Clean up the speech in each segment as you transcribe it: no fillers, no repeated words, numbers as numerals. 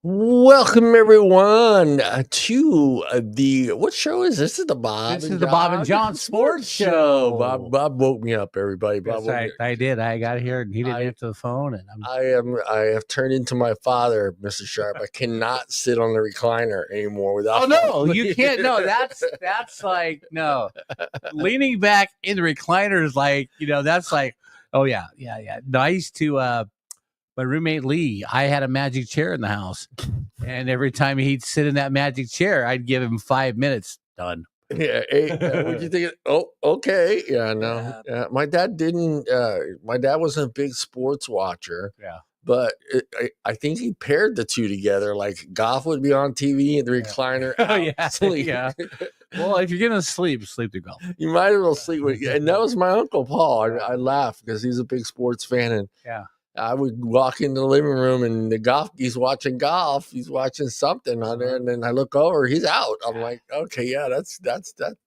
Welcome everyone to the what show is this? This is the Bob. This is the Bob and John Sports Show. Bob woke me up, everybody. Bob Yes, I did. I got here and he didn't answer the phone, and I have turned into my father, Mr. Sharp. I cannot sit on the recliner anymore without. Oh no, you can't. No, that's like no. Leaning back in the recliner is like that's like oh yeah. Nice to my roommate Lee. I had a magic chair in the house, and every time he'd sit in that magic chair, I'd give him 5 minutes. Done. Yeah. Hey, what'd you think? Oh, okay. Yeah. No. Yeah. My dad didn't. My dad wasn't a big sports watcher. Yeah. But I think he paired the two together. Like golf would be on TV and the recliner. Oh yeah, sleep. Yeah. Well, if you're gonna sleep through golf. You might as well sleep with. And that was my Uncle Paul. I laughed because he's a big sports fan, and I would walk into the living room and he's watching golf. He's watching something on there, and then I look over, he's out. I'm like, okay, yeah,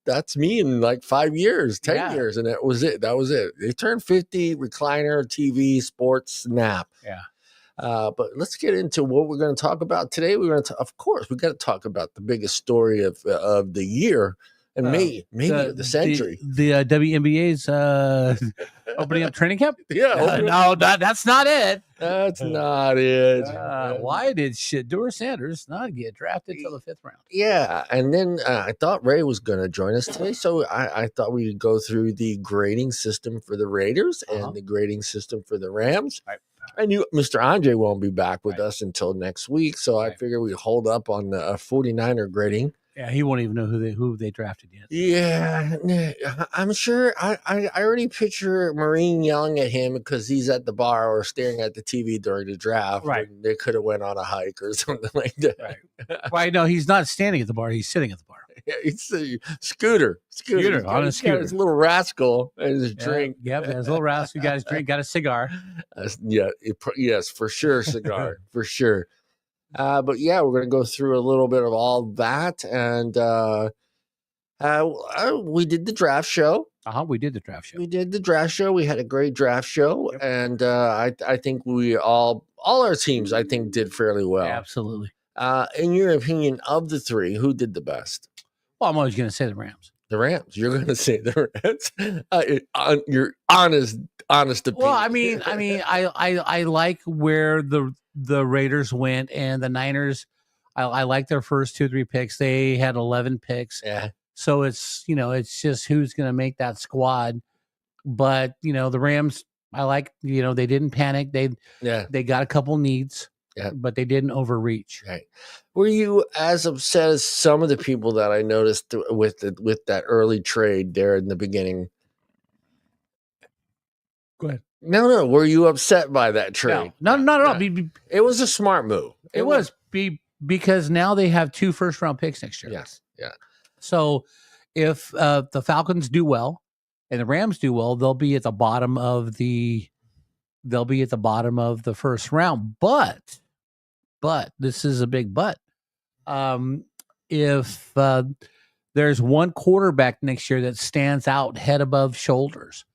that's me in like 5 years, 10 years, and that was it. They turned 50, recliner, TV, sports, nap. Yeah. But let's get into what we're going to talk about today. Of course, we got to talk about the biggest story of the year. And maybe the century. The WNBA's opening up training camp? Yeah. No, that's not it. That's not it. Why did Shedeur Sanders not get drafted till the 5th round? Yeah, and then I thought Ray was going to join us today, so I thought we'd go through the grading system for the Raiders and the grading system for the Rams. Right. I knew Mr. Andre won't be back with us until next week, so I figured we'd hold up on the 49er grading. Yeah, he won't even know who they drafted yet. Yeah, I'm sure. I already picture Marine yelling at him because he's at the bar or staring at the TV during the draft. Right. They could have went on a hike or something like that. Right. Well, no, he's not standing at the bar. He's sitting at the bar. Yeah, it's a scooter on a scooter. His little rascal and his drink. Yep, his little rascal got his drink, got a cigar. Yes, for sure, cigar for sure. But yeah, we're going to go through a little bit of all that, and we did the draft show. We did the draft show. We did the draft show. We had a great draft show, and I think we all our teams I think did fairly well. Absolutely. In your opinion, of the three, who did the best? Well, I'm always going to say the Rams. The Rams. You're going to say the Rams. Your honest opinion. Well, I mean, I like where the Raiders went, and the Niners. I like their first 2-3 picks. They had 11 picks. Yeah. So it's just who's going to make that squad. But the Rams, I like they didn't panic. They got a couple needs. Yeah. But they didn't overreach. Right. Were you as upset as some of the people that I noticed with that early trade there in the beginning? Go ahead. No. Were you upset by that trade? No, not at all. It was a smart move. It was because now they have 2 first-round picks next year. Yes. Yeah. So if the Falcons do well and the Rams do well, they'll be at the bottom of the first round. But this is a big but. If there's one quarterback next year that stands out head above shoulders,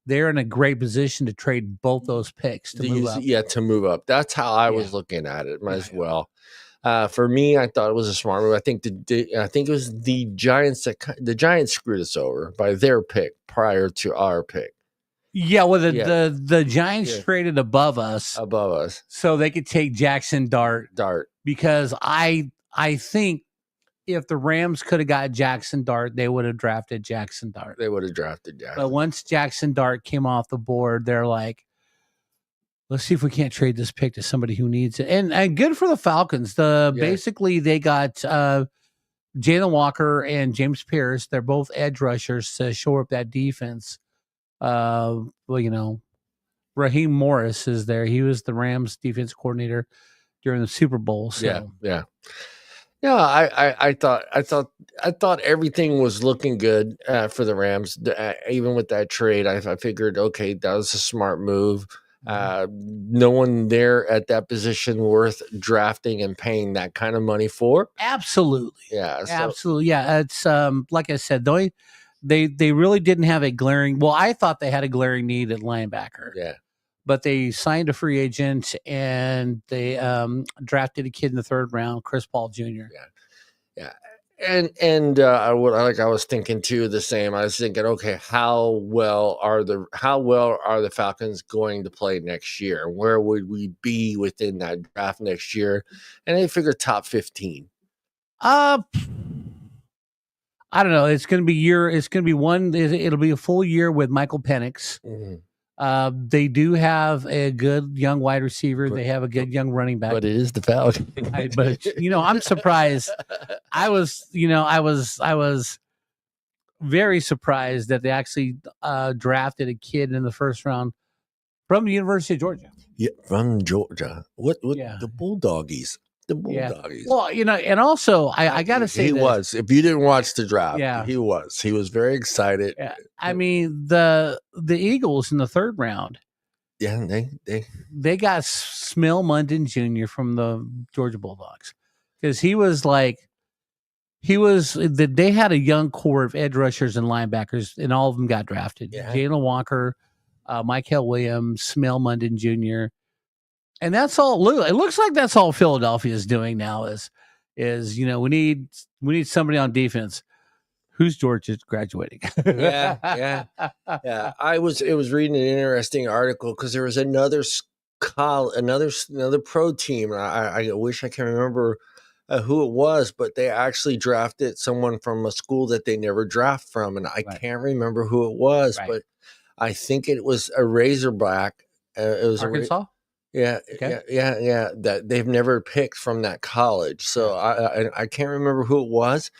they're in a great position to trade both those picks to move up. Yeah, to move up. That's how I was looking at it as well. For me, I thought it was a smart move. I think it was the Giants the Giants screwed us over by their pick prior to our pick. Yeah, well, the Giants traded above us, so they could take Jackson Dart. Because I think if the Rams could have got Jackson Dart, they would have drafted Jackson Dart. But once Jackson Dart came off the board, they're like, let's see if we can't trade this pick to somebody who needs it. And good for the Falcons. Basically, they got Jalen Walker and James Pierce. They're both edge rushers to shore up that defense. Raheem Morris is there. He was the Rams defense coordinator during the Super Bowl. So. Yeah. I thought everything was looking good for the Rams. Even with that trade, I figured, okay, that was a smart move. No one there at that position worth drafting and paying that kind of money for. Absolutely. Yeah. Absolutely. Yeah. It's like I said, they really didn't have a glaring. Well, I thought they had a glaring need at linebacker. Yeah. But they signed a free agent and they drafted a kid in the 3rd round, Chris Paul Jr. Yeah. And I was thinking too the same. I was thinking, okay, how well are the Falcons going to play next year? Where would we be within that draft next year? And I figured top 15. I don't know. It's going to be it'll be a full year with Michael Penix. Mm-hmm. They do have a good young wide receiver. They have a good young running back. But it is the Falcons. But I'm surprised. I was very surprised that they actually drafted a kid in the 1st round from the University of Georgia. Yeah, from Georgia. What the Bulldoggies? The Bulldoggies. Yeah. Well, and also I got to say he was. If you didn't watch the draft, he was. He was very excited. Yeah. I mean the Eagles in the 3rd round. Yeah, they got Smell Munden Jr. from the Georgia Bulldogs because they had a young core of edge rushers and linebackers, and all of them got drafted. Yeah. Jalen Walker, Michael Williams, Smell Munden Jr. And that's all. It looks like that's all Philadelphia is doing now. Is we need somebody on defense. Who's Georgia graduating? Yeah. I was reading an interesting article because there was another pro team. I wish I can remember who it was, but they actually drafted someone from a school that they never draft from, and I can't remember who it was, but I think it was a Razorback. It was Arkansas. Yeah. That they've never picked from that college, so I can't remember who it was.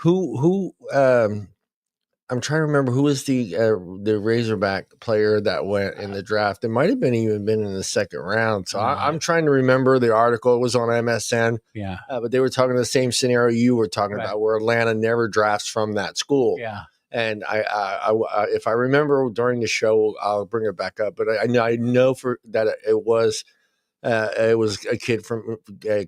Who I'm trying to remember who was the Razorback player that went in the draft. It might have been in the 2nd round. So I'm trying to remember the article. It was on MSN. Yeah. But they were talking the same scenario you were talking about, where Atlanta never drafts from that school. Yeah. And I if I remember during the show, I'll bring it back up. But I know for that it was a kid from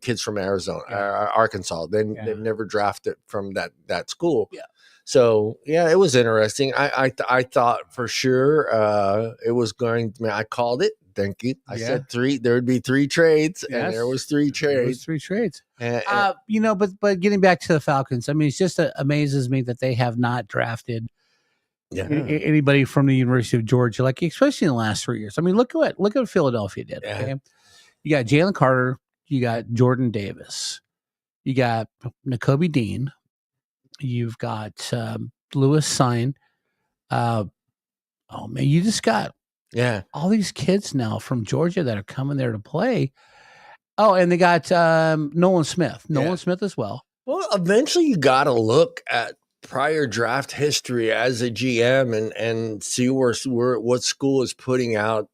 kids from Arizona, Arkansas. They've never drafted from that school. Yeah. So it was interesting. I thought for sure it was going. I called it. Thank you. I said 3. There would be 3 trades, and there was 3 trades. There was 3 trades. But getting back to the Falcons, I mean, it just amazes me that they have not drafted anybody from the University of Georgia, like especially in the last 3 years. I mean, look at what Philadelphia did. Yeah. Okay? You got Jalen Carter, you got Jordan Davis, you got Nakobe Dean, you've got Lewis Sign. You just got all these kids now from Georgia that are coming there to play. Oh, and they got Nolan Smith. Nolan Smith as well. Well, eventually you got to look at prior draft history as a GM and see what school is putting out,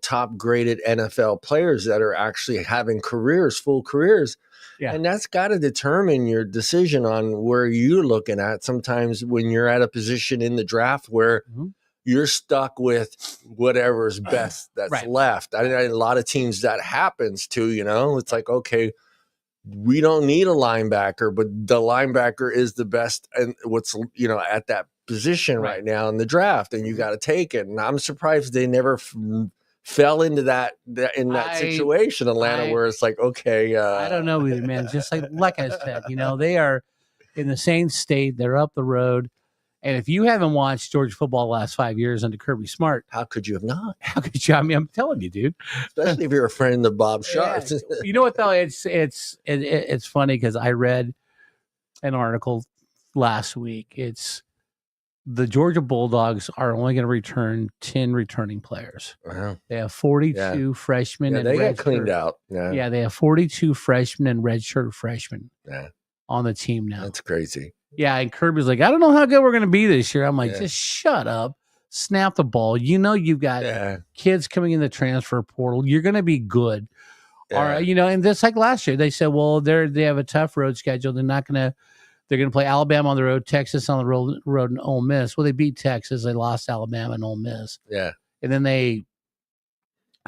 top graded NFL players that are actually having full careers. Yeah. And that's got to determine your decision on where you're looking at. Sometimes when you're at a position in the draft where you're stuck with whatever's best that's left. A lot of teams that happens to, it's like, okay, we don't need a linebacker, but the linebacker is the best and what's, at that position right now in the draft, and you got to take it. And I'm surprised they never fell into that situation, Atlanta, where it's like, okay. I don't know either, man. Just like I said, they are in the same state. They're up the road. And if you haven't watched Georgia football the last 5 years under Kirby Smart, how could you have not? How could you? I mean, I'm telling you, dude. Especially if you're a friend of Bob Sharp. You know what though? It's funny because I read an article last week. It's the Georgia Bulldogs are only going to return 10 returning players. Wow. They have 42 freshmen. Yeah, they got cleaned out. Yeah, they have 42 freshmen and redshirt freshmen on the team now. That's crazy. Yeah, and Kirby's like, I don't know how good we're going to be this year. I'm like, just shut up. snap the ball. You've got kids coming in the transfer portal. You're going to be good. All right, and just like last year, they said, well, they have a tough road schedule. They're going to play Alabama on the road, Texas on the road, and Ole Miss. Well, they beat Texas. They lost Alabama and Ole Miss. Yeah. And then they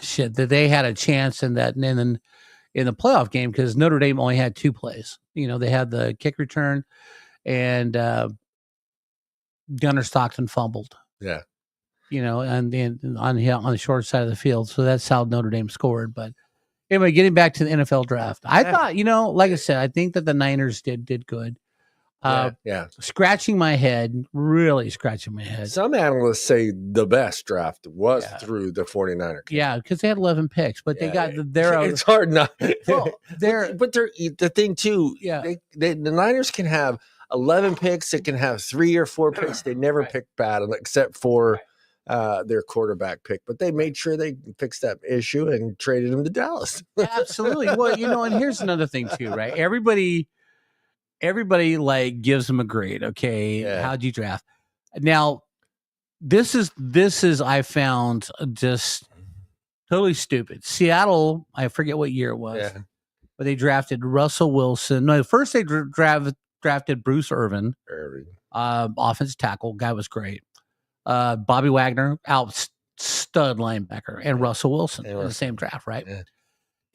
had a chance in that, and then in the playoff game, because Notre Dame only had 2 plays. They had the kick return, and Gunnar Stockton fumbled. Yeah. And on the short side of the field. So that's how Notre Dame scored. But anyway, getting back to the NFL draft, I thought, like I said, I think that the Niners did good. Scratching my head, really scratching my head. Some analysts say the best draft was through the 49er camp. Yeah, because they had 11 picks, but they got their. It's hard not. Well, but they're the thing too. Yeah, the Niners can have 11 picks. They can have 3 or 4 picks. They never pick bad, except for their quarterback pick. But they made sure they fixed that issue and traded him to Dallas. Absolutely. Well, and here's another thing too, right? Everybody like gives them a grade. Okay. Yeah. How'd you draft? Now, this is I found just totally stupid. Seattle, I forget what year it was, but they drafted Russell Wilson. No, first they drafted Bruce Irvin, offensive tackle. Guy was great. Bobby Wagner, stud linebacker, and Russell Wilson in the same draft, right? Yeah.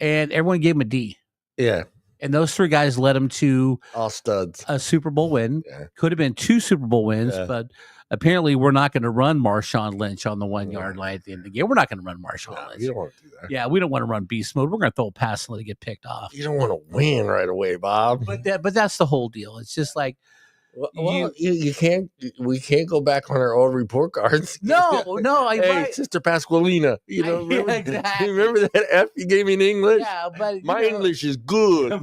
And everyone gave him a D. Yeah. And those 3 guys led him to all studs, a Super Bowl win. Yeah. Could have been 2 Super Bowl wins, but apparently we're not going to run Marshawn Lynch on the 1-yard line at the end of the game. We're not going to run Marshawn Lynch. You don't want to do that. Yeah, we don't want to run beast mode. We're going to throw a pass and let it get picked off. You don't want to win right away, Bob. But that's the whole deal. It's just like, you can't. We can't go back on our old report cards. No. Hey, Sister Pasqualina, remember, exactly. Remember that F you gave me in English? Yeah, but my English is good.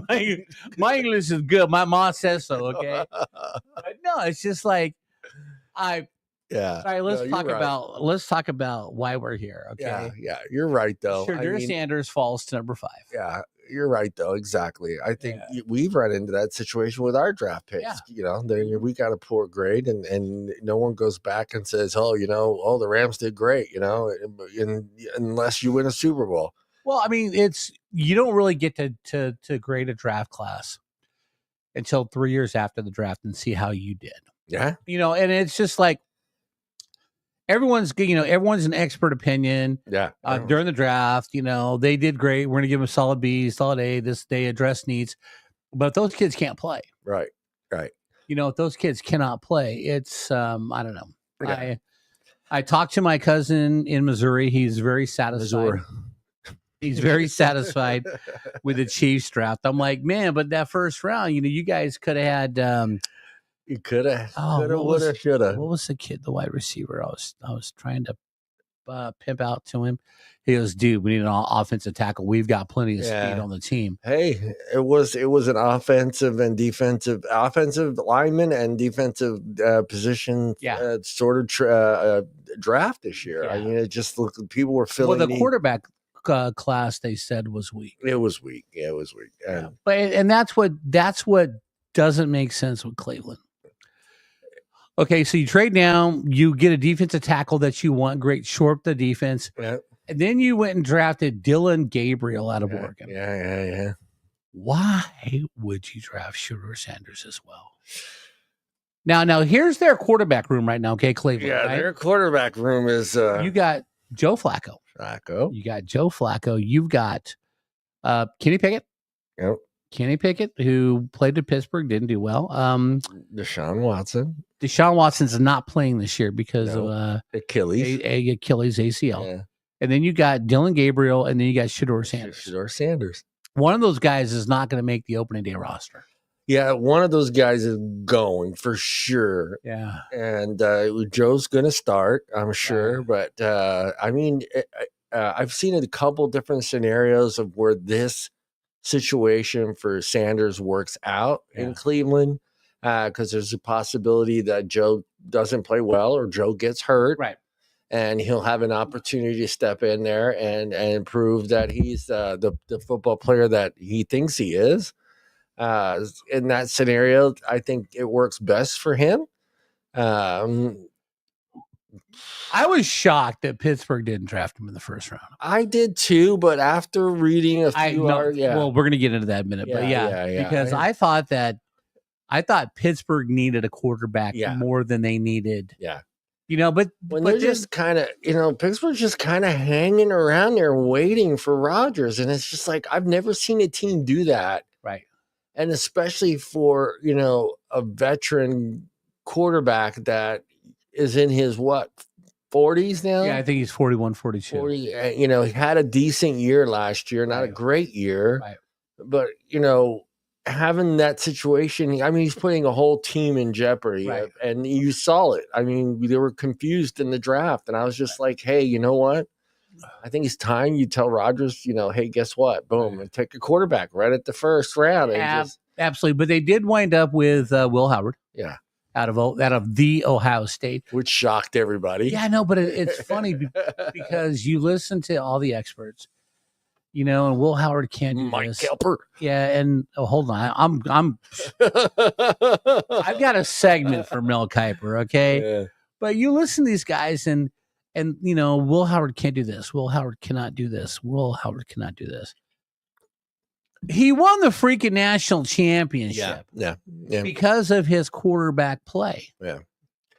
my English is good. My mom says so. Okay. But no, it's just like All right, let's talk about why we're here. Okay. Yeah, you're right though. Shedeur Sanders falls to number 5. Yeah, you're right though. Exactly. I think we've run into that situation with our draft picks. Yeah. We got a poor grade, and no one goes back and says, the Rams did great. Unless you win a Super Bowl. Well, I mean, you don't really get to grade a draft class until 3 years after the draft and see how you did. Yeah. And it's just like, everyone's an expert opinion. Yeah. During the draft, they did great. We're going to give them a solid B, solid A. They address needs, but if those kids can't play, right. If those kids cannot play, it's I don't know. Yeah. I talked to my cousin in Missouri. He's very satisfied. He's very satisfied with the Chiefs draft. I'm like, man, but that first round, you guys could have had. You could have, would have, should have. What was the wide receiver? I was trying to pimp out to him. He goes, dude, we need an offensive tackle. We've got plenty of speed on the team. Hey, it was an offensive lineman and defensive position sort of draft this year. Yeah. I mean, it just looked, people were filling. Well, the quarterback class, they said, was weak. It was weak. Yeah, it was weak. And that's what doesn't make sense with Cleveland. Okay, so you trade down, you get a defensive tackle that you want, great, shore up the defense. Yeah. And then you went and drafted Dylan Gabriel out of Oregon. Yeah. Why would you draft Shedeur Sanders as well? Now here's their quarterback room right now, okay, Cleveland. Yeah, right? Their quarterback room is you got Joe Flacco. You got Joe Flacco. You've got Kenny Pickett. Yep. Kenny Pickett, who played at Pittsburgh, didn't do well. Deshaun Watson. Deshaun Watson's not playing this year because of Achilles ACL. Yeah. And then you got Dylan Gabriel, and then you got Shedeur Sanders. One of those guys is not going to make the opening day roster. Yeah, one of those guys is going for sure. Yeah. And Joe's going to start, I'm sure. Yeah. But, I mean, I've seen a couple different scenarios of where this situation for Sanders works out in Cleveland, because there's a possibility that Joe doesn't play well or Joe gets hurt. Right. And he'll have an opportunity to step in there and prove that he's the football player that he thinks he is. In that scenario, I think it works best for him. I was shocked that Pittsburgh didn't draft him in the first round. I did too, but after reading a few, well, we're gonna get into that in a minute, but because I thought Pittsburgh needed a quarterback more than they needed. Yeah. But they're just kind of, Pittsburgh's just kind of hanging around there waiting for Rodgers. And it's just like, I've never seen a team do that. Right. And especially for, a veteran quarterback that is in his 40s now? Yeah, I think he's 41, 42. 40, he had a decent year last year, not a great year. Right. But, having that situation, I mean, he's putting a whole team in jeopardy, and you saw it. I mean, they were confused in the draft, and I was just like, hey, you know what? I think it's time you tell Rodgers, hey, guess what? Boom, and take a quarterback right at the first round. Absolutely, but they did wind up with Will Howard. Yeah. Out of the Ohio State. Which shocked everybody. Yeah, I know, but it's funny because you listen to all the experts, and Will Howard can't do Mike this. Kelper. Yeah, and hold on, I've got a segment for Mel Kiper, okay? Yeah. But you listen to these guys and Will Howard can't do this. Will Howard cannot do this. Will Howard cannot do this. He won the freaking national championship. Yeah. Because of his quarterback play. Yeah.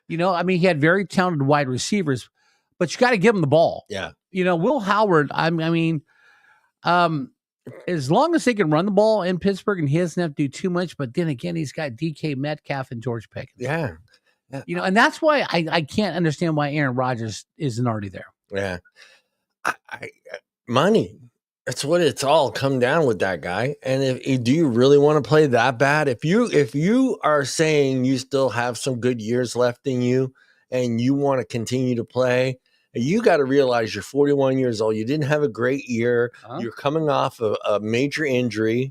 He had very talented wide receivers, but you got to give him the ball. Yeah. Will Howard, as long as they can run the ball in Pittsburgh and he doesn't have to do too much, but then again, he's got DK Metcalf and George Pickens. Yeah. And that's why I can't understand why Aaron Rodgers isn't already there. Yeah. Money. That's what it's all come down with that guy. And do you really want to play that bad? If you are saying you still have some good years left in you and you want to continue to play, you got to realize you're 41 years old. You didn't have a great year. You're coming off a major injury.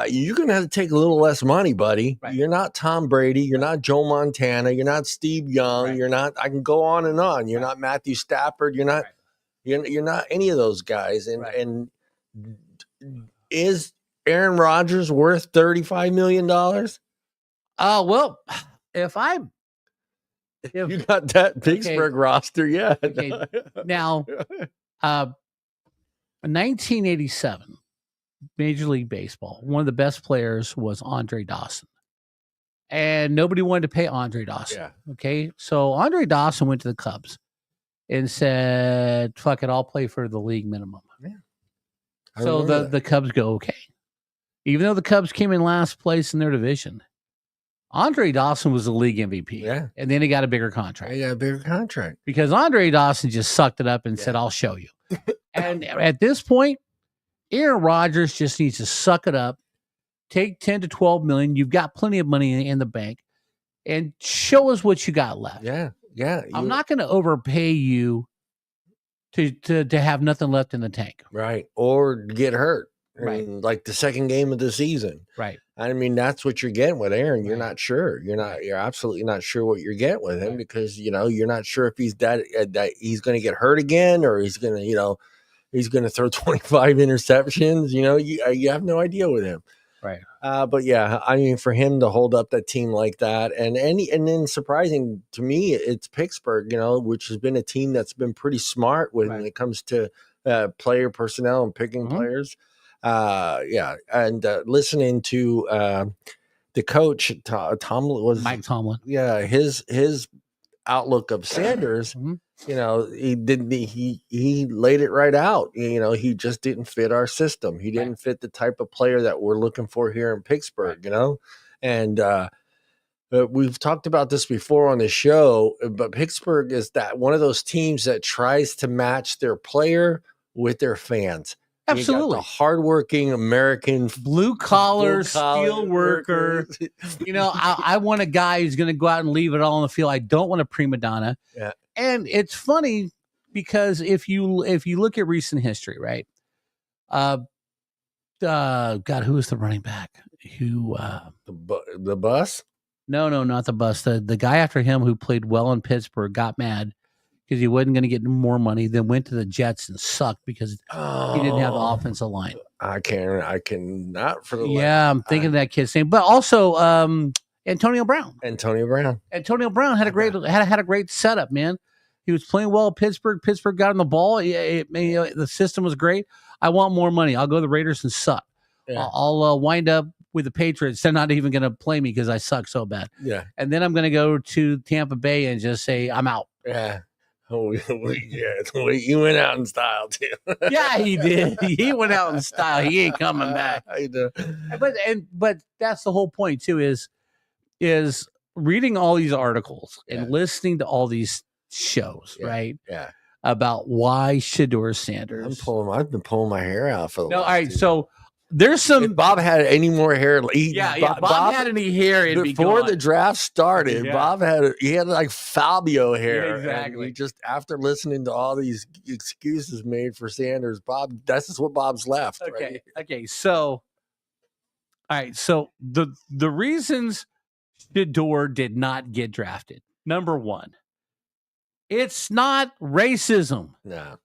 You're going to have to take a little less money, buddy. Right. You're not Tom Brady. You're not Joe Montana. You're not Steve Young. Right. You're not, I can go on and on. You're not Matthew Stafford. You're not. Right. You're not any of those guys. And is Aaron Rodgers worth $35 million? Well, if you got that Pittsburgh roster, yeah. Okay. Now, 1987, Major League Baseball, one of the best players was Andre Dawson. And nobody wanted to pay Andre Dawson. Yeah. Okay. So Andre Dawson went to the Cubs and said, fuck it, I'll play for the league minimum. Yeah. So the Cubs go, okay. Even though the Cubs came in last place in their division, Andre Dawson was the league MVP. Yeah. And then he got a bigger contract. He got a bigger contract. Because Andre Dawson just sucked it up and said, I'll show you. And at this point, Aaron Rodgers just needs to suck it up, take 10 to 12 million. You've got plenty of money in the bank, and show us what you got left. Yeah. I'm not going to overpay you to have nothing left in the tank. Right. Or get hurt. Right. Like the second game of the season. Right. I mean, that's what you're getting with Aaron. You're not sure. You're absolutely not sure what you're getting with him because, you're not sure if he's that he's going to get hurt again or he's going to, he's going to throw 25 interceptions. You have no idea with him. Right. But yeah, I mean, for him to hold up that team like that, and then surprising to me, it's Pittsburgh, which has been a team that's been pretty smart when it comes to player personnel and picking players. And listening to the coach, Mike Tomlin. Yeah, his outlook of Sanders. He laid it right out. He just didn't fit our system. He didn't fit the type of player that we're looking for here in Pittsburgh, and we've talked about this before on the show, but Pittsburgh is that one of those teams that tries to match their player with their fans. Absolutely. The hardworking American blue collar steel worker. I want a guy who's going to go out and leave it all on the field. I don't want a prima donna. Yeah. And it's funny because if you look at recent history, right? God, who was the running back? The bus? No, not the bus. The guy after him who played well in Pittsburgh got mad because he wasn't going to get more money, then went to the Jets and sucked because he didn't have the offensive line. I cannot for the I'm thinking of that kid's name. But also Antonio Brown. Antonio Brown had a great setup, man. He was playing well at Pittsburgh. Pittsburgh got on the ball. The system was great. I want more money. I'll go to the Raiders and suck. Yeah. I'll wind up with the Patriots. They're not even going to play me because I suck so bad. Yeah. And then I'm going to go to Tampa Bay and just say, I'm out. Yeah. You went out in style too. Yeah, he did. He went out in style. He ain't coming back. I know. But that's the whole point too. Is reading all these articles and listening to all these shows, right? Yeah. About why Shedeur Sanders. I've been pulling my hair out for the last all right. So there's some. If Bob had any more hair, Bob had any hair before the draft started. Yeah. Bob had like Fabio hair. Yeah, exactly. And just after listening to all these excuses made for Sanders, Bob, that's just what Bob's left. Okay. Right? Okay. So, all right. So the reasons Shedeur did not get drafted. Number one, it's not racism. No.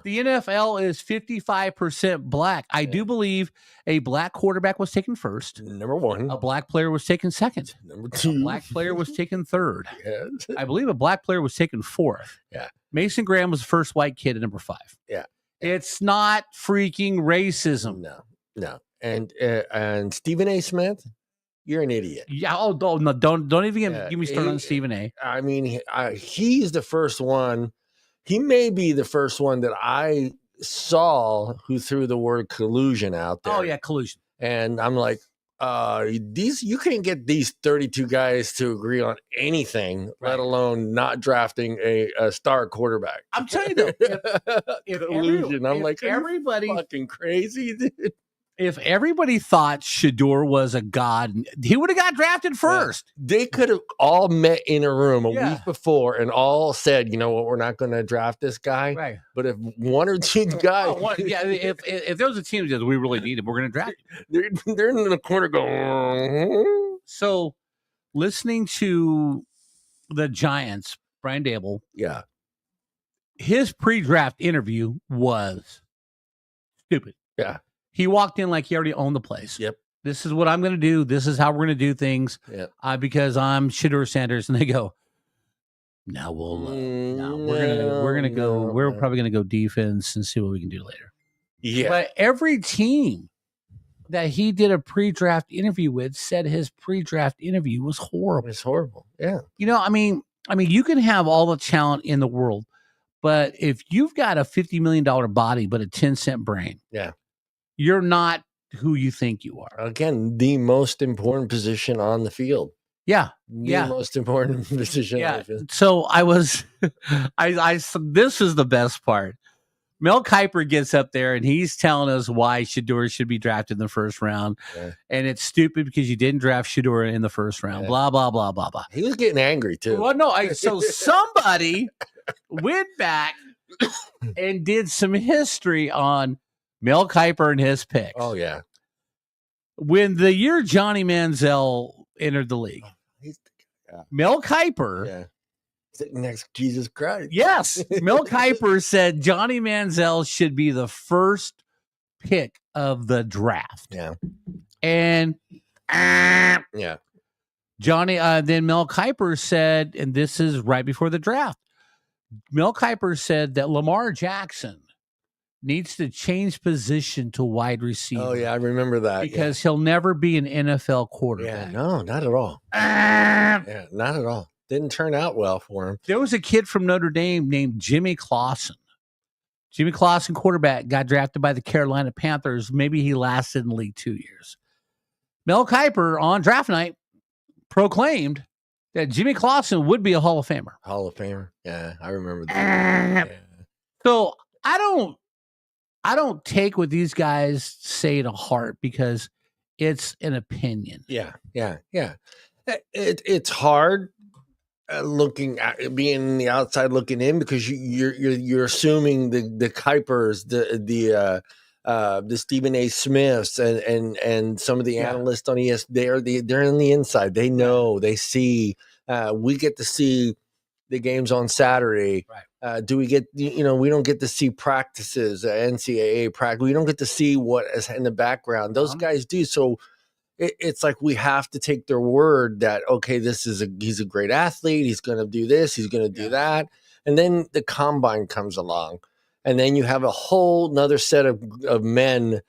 The NFL is 55% black. I do believe a black quarterback was taken first. Number one. A black player was taken second. Number two. A black player was taken third. Yes. I believe a black player was taken fourth. Yeah. Mason Graham was the first white kid at number 5. Yeah. It's not freaking racism. No. And Stephen A. Smith, you're an idiot. Yeah. Oh no! Don't even give me started on Stephen A. I mean, he's the first one. He may be the first one that I saw who threw the word collusion out there. Oh yeah, collusion. And I'm like, you can't get these 32 guys to agree on anything, let alone not drafting a star quarterback. I'm telling you though, if collusion. I'm like, everybody fucking crazy, dude. If everybody thought Shedeur was a god, he would have got drafted first. Yeah. They could have all met in a room a week before and all said, you know what, we're not going to draft this guy. Right. But if one or two guys. If there was a team that says we really need him, we're going to draft him. They're in the corner going. So listening to the Giants, Brian Dable. Yeah. His pre-draft interview was stupid. Yeah. He walked in like he already owned the place. Yep. This is what I'm going to do. This is how we're going to do things. Yep. Because I'm Shedeur Sanders, and they go, now we're gonna go. We're probably gonna go defense and see what we can do later. Yeah. But every team that he did a pre-draft interview with said his pre-draft interview was horrible. It's horrible. Yeah. I mean, you can have all the talent in the world, but if you've got a $50 million body but a 10-cent brain, you're not who you think you are. Again, the most important position on the field. Yeah. The most important position on the field. So I was, this is the best part. Mel Kiper gets up there and he's telling us why Shedeur should be drafted in the first round. Yeah. And it's stupid because you didn't draft Shedeur in the first round. Blah, blah, blah, blah, blah. He was getting angry too. Well, no, so somebody went back and did some history on Mel Kiper and his picks. Oh, yeah. When the year Johnny Manziel entered the league, Mel Kiper sitting next to Jesus Christ. Yes. Mel Kiper said Johnny Manziel should be the first pick of the draft. Yeah. And Johnny, then Mel Kiper said, and this is right before the draft, Mel Kiper said that Lamar Jackson needs to change position to wide receiver. Oh, yeah, I remember that. Because he'll never be an NFL quarterback. Yeah, no, not at all. Yeah, not at all. Didn't turn out well for him. There was a kid from Notre Dame named Jimmy Clausen. Jimmy Clausen, quarterback, got drafted by the Carolina Panthers. Maybe he lasted in the league 2 years. Mel Kiper on draft night proclaimed that Jimmy Clausen would be a Hall of Famer. Hall of Famer. Yeah, I remember that. So I don't take what these guys say to heart because it's an opinion. Yeah. It's hard looking at being the outside looking in because you're assuming the Kuipers, the Stephen A. Smiths and some of the analysts on ES, they're in the inside. They know, they see. We get to see the games on Saturday. Right. Do we get, we don't get to see practices, NCAA practice. We don't get to see what is in the background. Those guys do. So it's like we have to take their word that, okay, he's a great athlete. He's going to do this. He's going to do that. And then the combine comes along, and then you have a whole nother set of men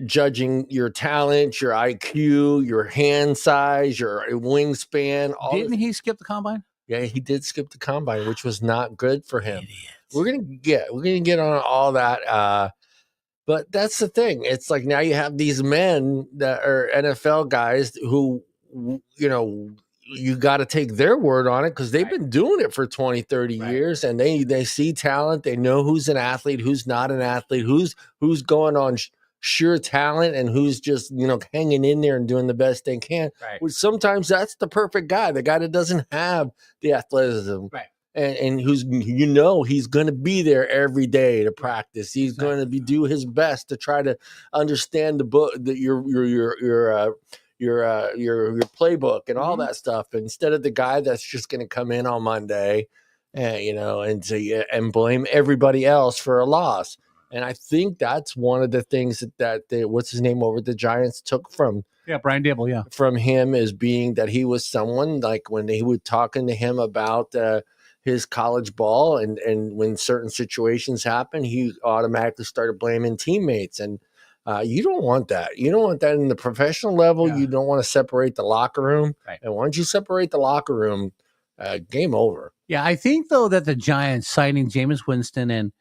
judging your talent, your IQ, your hand size, your wingspan. Didn't he skip the combine? Yeah, he did skip the combine, which was not good for him. We're gonna get on all that. But that's the thing. It's like now you have these men that are NFL guys who, you got to take their word on it because they've been doing it for 20, 30 years, and they see talent. They know who's an athlete, who's not an athlete, who's going on sheer talent, and who's just, hanging in there and doing the best they can. Which sometimes that's the perfect guy, the guy that doesn't have the athleticism. And who's, he's going to be there every day to practice. He's going to do his best to try to understand the book, your playbook and all that stuff, instead of the guy that's just going to come in on Monday, and blame everybody else for a loss. And I think that's one of the things that what's his name over at the Giants took from. Yeah, Brian Dable. From him, as being that he was someone, like when they were talking to him about his college ball, and when certain situations happen, he automatically started blaming teammates. And you don't want that. You don't want that in the professional level. You don't want to separate the locker room. And once you separate the locker room, game over. Yeah, I think, though, that the Giants signing Jameis Winston and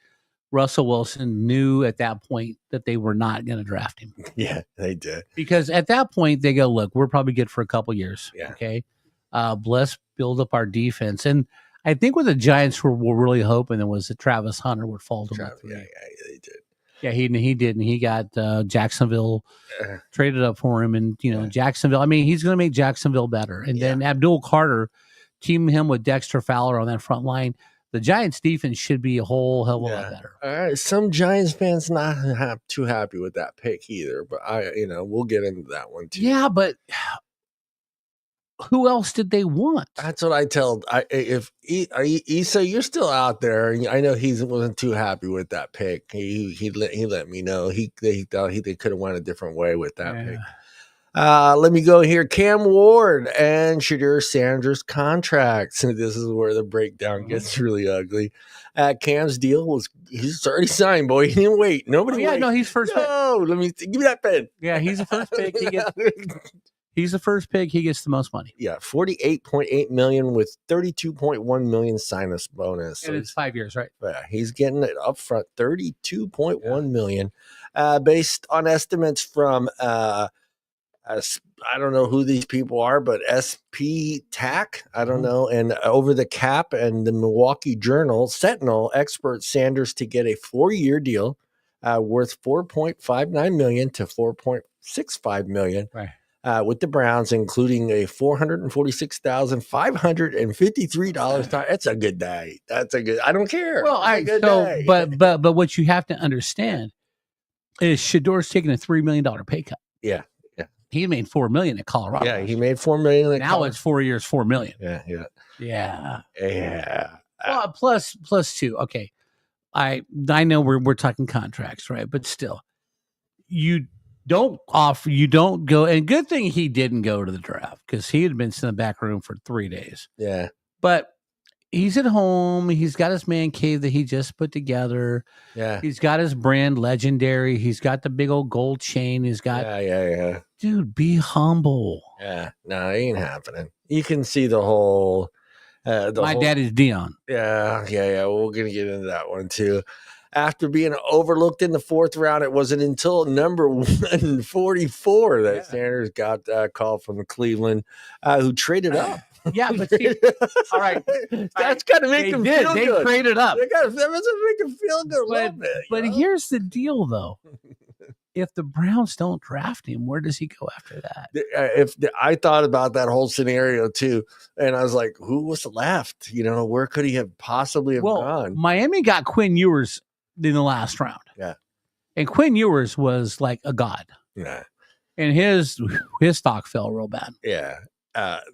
Russell Wilson knew at that point that they were not going to draft him. Yeah, they did. Because at that point, they go, look, we're probably good for a couple years. Yeah. Okay. Let's build up our defense. And I think what the Giants were really hoping was that Travis Hunter would fall to them. Yeah, they did. Yeah, he did. And he got Jacksonville traded up for him. And, Jacksonville, he's going to make Jacksonville better. And then Abdul Carter, teaming him with Dexter Fowler on that front line. The Giants defense should be a whole hell of a lot better. All right. Some Giants fans not too happy with that pick either, but we'll get into that one too. Yeah, but who else did they want? That's what I tell. If Issa, you're still out there, I know he wasn't too happy with that pick. He let me know they thought they could have went a different way with that pick. Let me go here. Cam Ward and Shedeur Sanders contracts. And this is where the breakdown gets really ugly. Cam's deal he's already signed, boy. He didn't wait. Nobody wait. No, he's first pick. No, give me that pen. Yeah, he's the first pick. He's the first pick. He gets the most money. Yeah, $48.8 million with $32.1 million sign-us bonus. And it's 5 years, right? Yeah, he's getting it up front, $32.1 million, based on estimates from I don't know who these people are, but SP TAC, I don't know, and Over the Cap and the Milwaukee Journal Sentinel expert Sanders to get a 4-year deal worth $4.59 million to $4.65 million. Right. With the Browns, including a $446,553. That's a good day. I don't care. Well, but what you have to understand is Shedeur's taking a $3 million pay cut. Yeah. He made $4 million at Colorado. Yeah, he made $4 million. Now it's 4 years, $4 million. Yeah. Well, plus two. Okay, I know we're talking contracts, right? But still, you don't go. And good thing he didn't go to the draft, because he had been in the back room for 3 days. Yeah, but he's at home. He's got his man cave that he just put together. Yeah. He's got his brand Legendary. He's got the big old gold chain. He's got. Yeah. Dude, be humble. Yeah. No, it ain't happening. You can see the whole. My dad is Dion. Yeah. We're going to get into that one too. After being overlooked in the 4th round, it wasn't until number 144 that Sanders got a call from Cleveland, who traded up. Yeah, but see, all right. That's got to make them feel good. They traded up. That doesn't make them feel good a little bit. But here's the deal, though. If the Browns don't draft him, where does he go after that? I thought about that whole scenario too, and I was like, who was left? Where could he have possibly gone? Miami got Quinn Ewers in the last round. Yeah. And Quinn Ewers was like a god. Yeah. And his stock fell real bad. Yeah.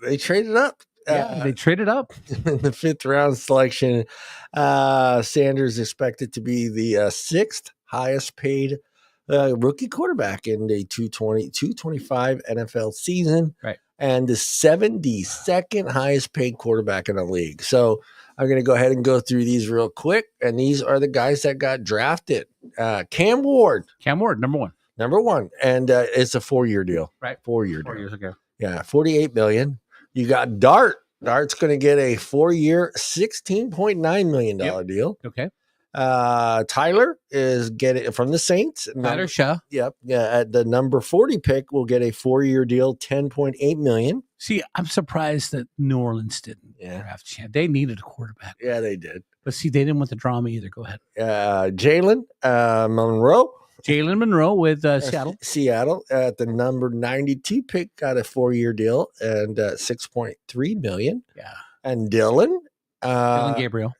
They traded up. They traded up. In the 5th round selection, Sanders expected to be the 6th highest paid rookie quarterback in the 225 NFL season. Right. And the 72nd highest paid quarterback in the league. So I'm going to go ahead and go through these real quick. And these are the guys that got drafted. Cam Ward. Number one. Number one. And it's a 4-year deal. Right. 4-year deal. 4 years ago. Yeah, $48 million. You got Dart. Dart's going to get a 4-year, $16.9 million deal. Okay. Tyler is getting from the Saints. Tyler Shaw. Yep. Yeah. At the number 40 pick, will get a 4-year deal, $10.8 million. See, I'm surprised that New Orleans didn't draft Champ. They needed a quarterback. Yeah, they did. But see, they didn't want the drama either. Go ahead. Jalen Monroe. Jalen Monroe with Seattle. Seattle at the number 92 pick got a 4-year deal and $6.3 million. Yeah. And Dylan Gabriel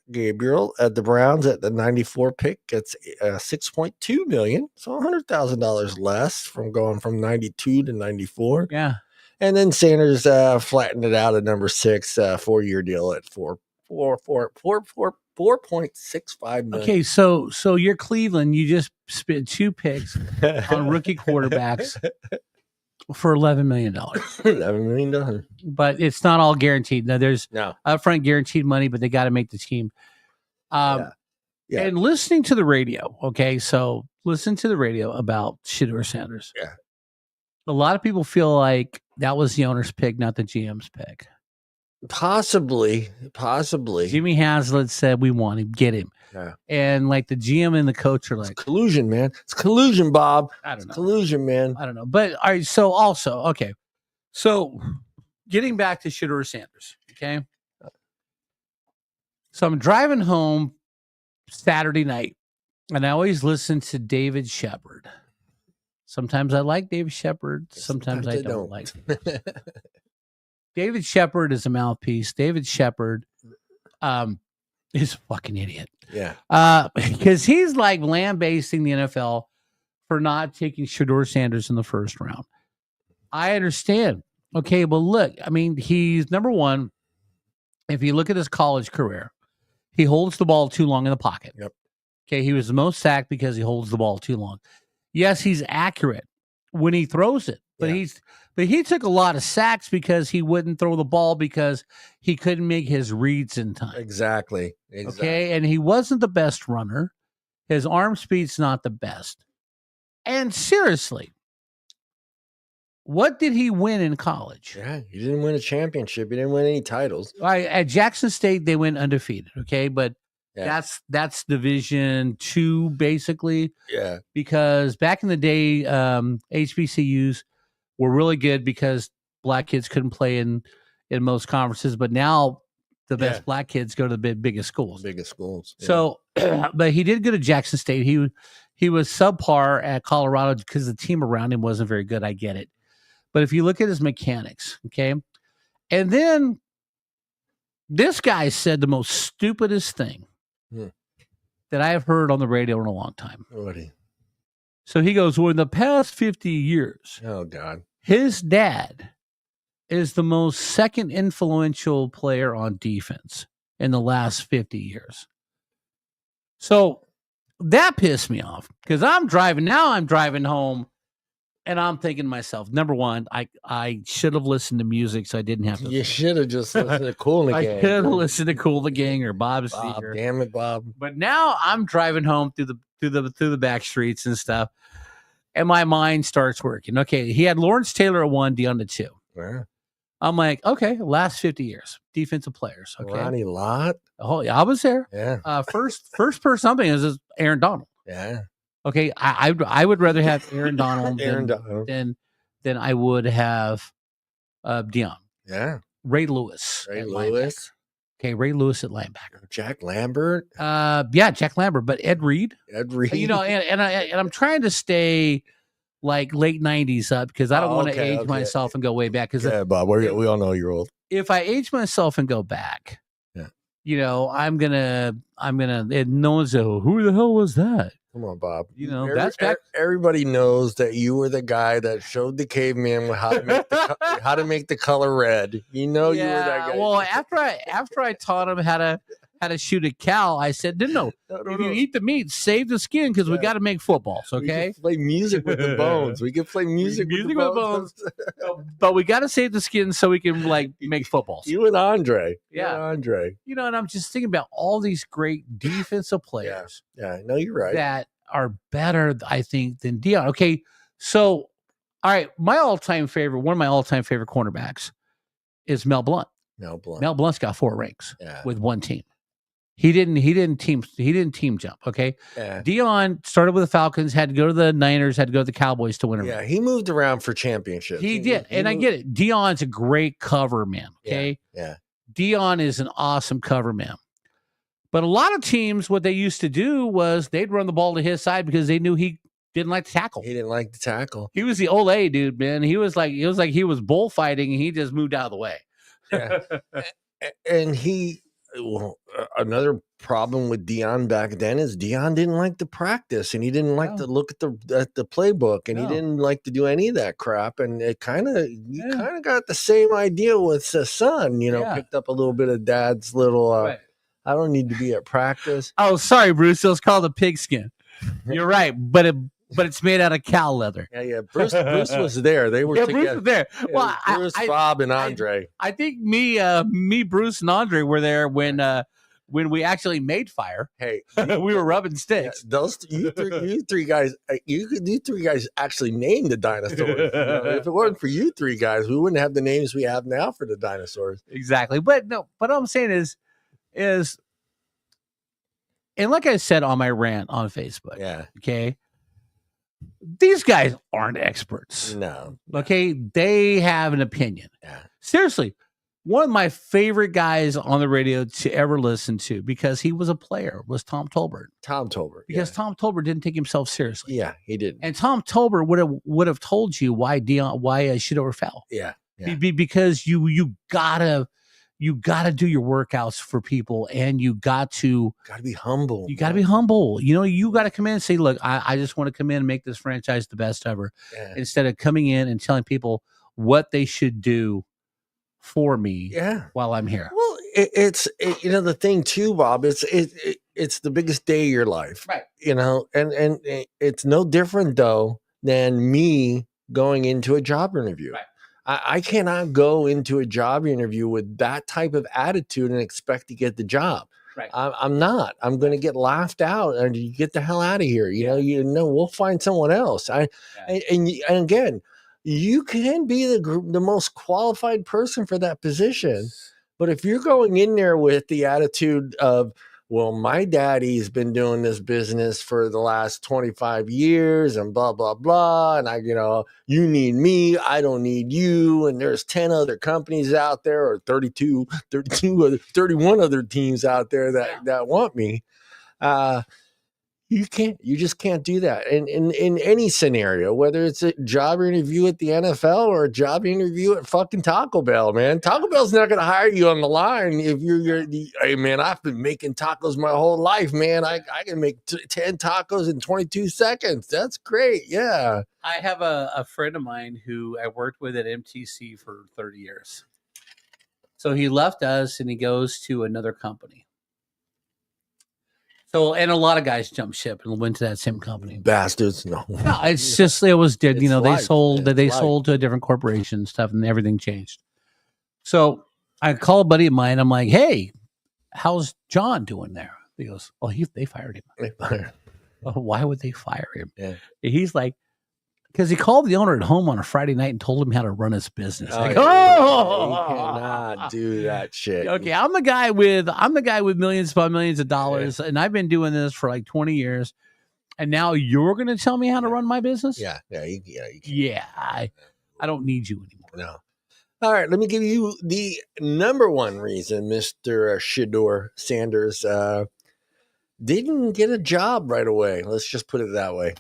at the Browns at the 94 pick gets $6.2 million. So $100,000 less from going from 92 to 94. Yeah. And then Sanders flattened it out at number 6, 4-year deal at $4.65 million. Okay, so you're Cleveland. You just spent 2 picks on rookie quarterbacks for $11 million. $11 million. But it's not all guaranteed. Now, there's upfront guaranteed money, but they got to make the team. And listening to the radio, okay, so listen to the radio about Shedeur Sanders. Yeah. A lot of people feel like that was the owner's pick, not the GM's pick. Possibly. Jimmy Haslett said, we want him, get him. Yeah. And like the GM and the coach are like, it's collusion, man. It's collusion, Bob. I don't know. Collusion, man. I don't know. But all right, so also, okay. So getting back to Shedeur Sanders, okay? So I'm driving home Saturday night, and I always listen to David Shepard. Sometimes I like David Shepard. Sometimes I don't like him. David Shepard is a mouthpiece. David Shepard is a fucking idiot. Yeah. Because he's like lambasting the NFL for not taking Shedeur Sanders in the first round. I understand. Okay, but look, I mean, he's number one. If you look at his college career, he holds the ball too long in the pocket. Yep. Okay, he was the most sacked because he holds the ball too long. Yes, he's accurate when he throws it, but he took a lot of sacks because he wouldn't throw the ball because he couldn't make his reads in time. Exactly. Okay, and he wasn't the best runner. His arm speed's not the best. And seriously, what did he win in college? Yeah, he didn't win a championship. He didn't win any titles. At Jackson State, they went undefeated. Okay, but that's Division II basically. Yeah, because back in the day, HBCUs were really good because black kids couldn't play in most conferences. But now the best black kids go to the biggest schools. Biggest schools. Yeah. So, but he did go to Jackson State. He was subpar at Colorado because the team around him wasn't very good. I get it. But if you look at his mechanics, okay, and then this guy said the most stupidest thing that I have heard on the radio in a long time. So he goes, well, in the past 50 years, oh God, his dad is the most second influential player on defense in the last 50 years. So that pissed me off because I'm driving home. And I'm thinking to myself, number one, I should have listened to music so I didn't have to. You should have just listened to Kool and the Gang. I should have listened to Kool and the Gang or Bob Seger. Damn it, Bob. But now I'm driving home through the back streets and stuff, and my mind starts working. Okay, he had Lawrence Taylor at 1, Dion at 2. Yeah. I'm like, okay, last 50 years, defensive players. Okay, Ronnie Lott. Oh, yeah, I was there. Yeah. First person something is Aaron Donald. Yeah. Okay, I would rather have Aaron Donald than I would have Dion. Yeah. Ray Lewis. Okay, Ray Lewis at linebacker. Jack Lambert. Jack Lambert. But Ed Reed. You know, and I'm trying to stay like late 90s up because I don't want to age myself and go way back. Yeah, Bob, we all know you're old. If I age myself and go back, you know, I'm gonna. And no one's who the hell was that? Come on, Bob. You know, that's back. Everybody knows that you were the guy that showed the caveman how to make the color red. You know, you were that guy. Well, after I taught him how had to shoot at Cal, I said, no. If you eat the meat, save the skin because we got to make footballs, okay? We can play music with the bones. We can play music with the bones. But we got to save the skin so we can, make footballs. You and Andre. And I'm just thinking about all these great defensive players. Yeah, no, you're right. That are better, I think, than Deion. Okay, so, all right, one of my all-time favorite cornerbacks is Mel Blount. Mel Blount's got 4 rings with one team. He didn't team jump. Okay. Yeah. Deion started with the Falcons, had to go to the Niners, had to go to the Cowboys to win a ring. Yeah, he moved around for championships. He did. I get it. Deion's a great cover man. Okay. Yeah. Deion is an awesome cover man. But a lot of teams, what they used to do was they'd run the ball to his side because they knew he didn't like to tackle. He didn't like to tackle. He was the Ole dude, man. It was like he was bullfighting and he just moved out of the way. Yeah. And another problem with Deion back then is Deion didn't like to practice and he didn't like to look at the playbook and he didn't like to do any of that crap. And it kind of got the same idea with the son, picked up a little bit of dad's little, I don't need to be at practice. Oh, sorry, Bruce. It was called a pigskin. You're right. But it's made out of cow leather. Yeah. Bruce was there. They were together. Bruce was there. Well, Bruce, Bob, and Andre. I think me, Bruce, and Andre were there when we actually made fire. Hey, we were rubbing sticks. You three guys actually named the dinosaurs. If it weren't for you 3 guys, we wouldn't have the names we have now for the dinosaurs. Exactly. But no. What I'm saying is, and like I said on my rant on Facebook. Yeah. Okay. These guys aren't experts. No. Okay. They have an opinion. Yeah. Seriously. One of my favorite guys on the radio to ever listen to, because he was a player, was Tom Tolbert. Because Tom Tolbert didn't take himself seriously. Yeah, he didn't. And Tom Tolbert would have told you why Shedeur fell. Yeah. Because you gotta do your workouts for people, and you got to be humble. You got to be humble. You got to come in and say, look, I just want to come in and make this franchise the best ever. Yeah. Instead of coming in and telling people what they should do for me while I'm here. Well, it's the thing too, Bob, it's the biggest day of your life. Right. And it's no different though than me going into a job interview. Right. I cannot go into a job interview with that type of attitude and expect to get the job. Right. I'm not. I'm going to get laughed out and you get the hell out of here. We'll find someone else. And again, you can be the most qualified person for that position. But if you're going in there with the attitude of, well, my daddy's been doing this business for the last 25 years and blah, blah, blah. And you need me. I don't need you. And there's 10 other companies out there, or 31 other teams out there that want me. You just can't do that in any scenario, whether it's a job interview at the NFL or a job interview at fucking Taco Bell, man. Taco Bell's not going to hire you on the line if hey man, I've been making tacos my whole life, man. I can make 10 tacos in 22 seconds. That's great. Yeah. I have a friend of mine who I worked with at MTC for 30 years. So he left us and he goes to another company. So, and a lot of guys jumped ship and went to that same company. Bastards, no. It's just, it was dead. They sold to a different corporation and stuff, and everything changed. So I call a buddy of mine. I'm like, hey, how's John doing there? He goes, oh, they fired him. They fired him. Oh, why would they fire him? Yeah. He's like, because he called the owner at home on a Friday night and told him how to run his business. You cannot do that shit. Okay, I'm the guy with millions upon millions of dollars, and I've been doing this for like 20 years. And now you're going to tell me how to run my business? Yeah. I don't need you anymore. No. All right, let me give you the number one reason Mr. Shedeur Sanders didn't get a job right away. Let's just put it that way.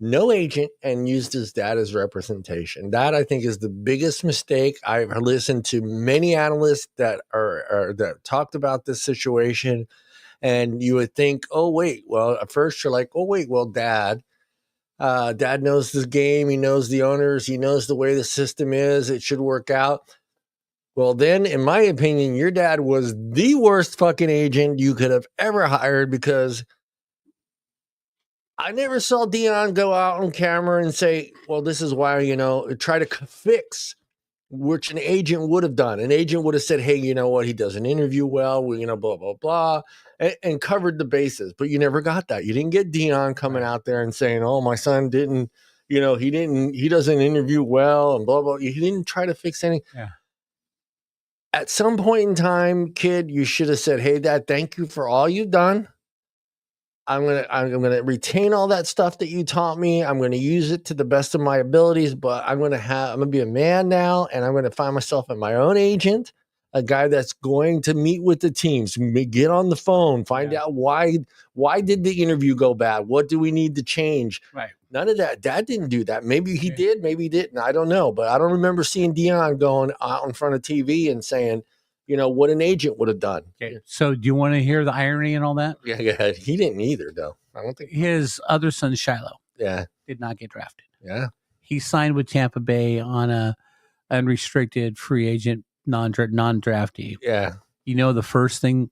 No agent, and used his dad as representation. That, I think, is the biggest mistake. I've listened to many analysts that that talked about this situation, and you would think, oh wait, well, at first you're like, oh wait, well, dad knows this game, he knows the owners, he knows the way the system is, it should work out. Well, then, in my opinion, your dad was the worst fucking agent you could have ever hired, because I never saw Deion go out on camera and say, well, this is why, try to fix, which an agent would have done. An agent would have said, hey, you know what? He doesn't interview well, blah, blah, blah, and covered the bases. But you never got that. You didn't get Deion coming out there and saying, oh, my son didn't, he doesn't interview well and blah, blah. He didn't try to fix anything. Yeah. At some point in time, kid, you should have said, hey, Dad, thank you for all you've done. I'm gonna retain all that stuff that you taught me. I'm gonna use it to the best of my abilities, but I'm gonna be a man now, and I'm gonna find myself at my own agent, a guy that's going to meet with the teams, get on the phone, find out why did the interview go bad? What do we need to change? Right. None of that. Dad didn't do that. Maybe he did, maybe he didn't. I don't know, but I don't remember seeing Deion going out in front of TV and saying, what an agent would have done. Okay. So do you want to hear the irony and all that? Yeah. He didn't either, though. I don't think his other son, Shiloh, did not get drafted. Yeah. He signed with Tampa Bay on a unrestricted free agent, non-draftee. Yeah. You know the first thing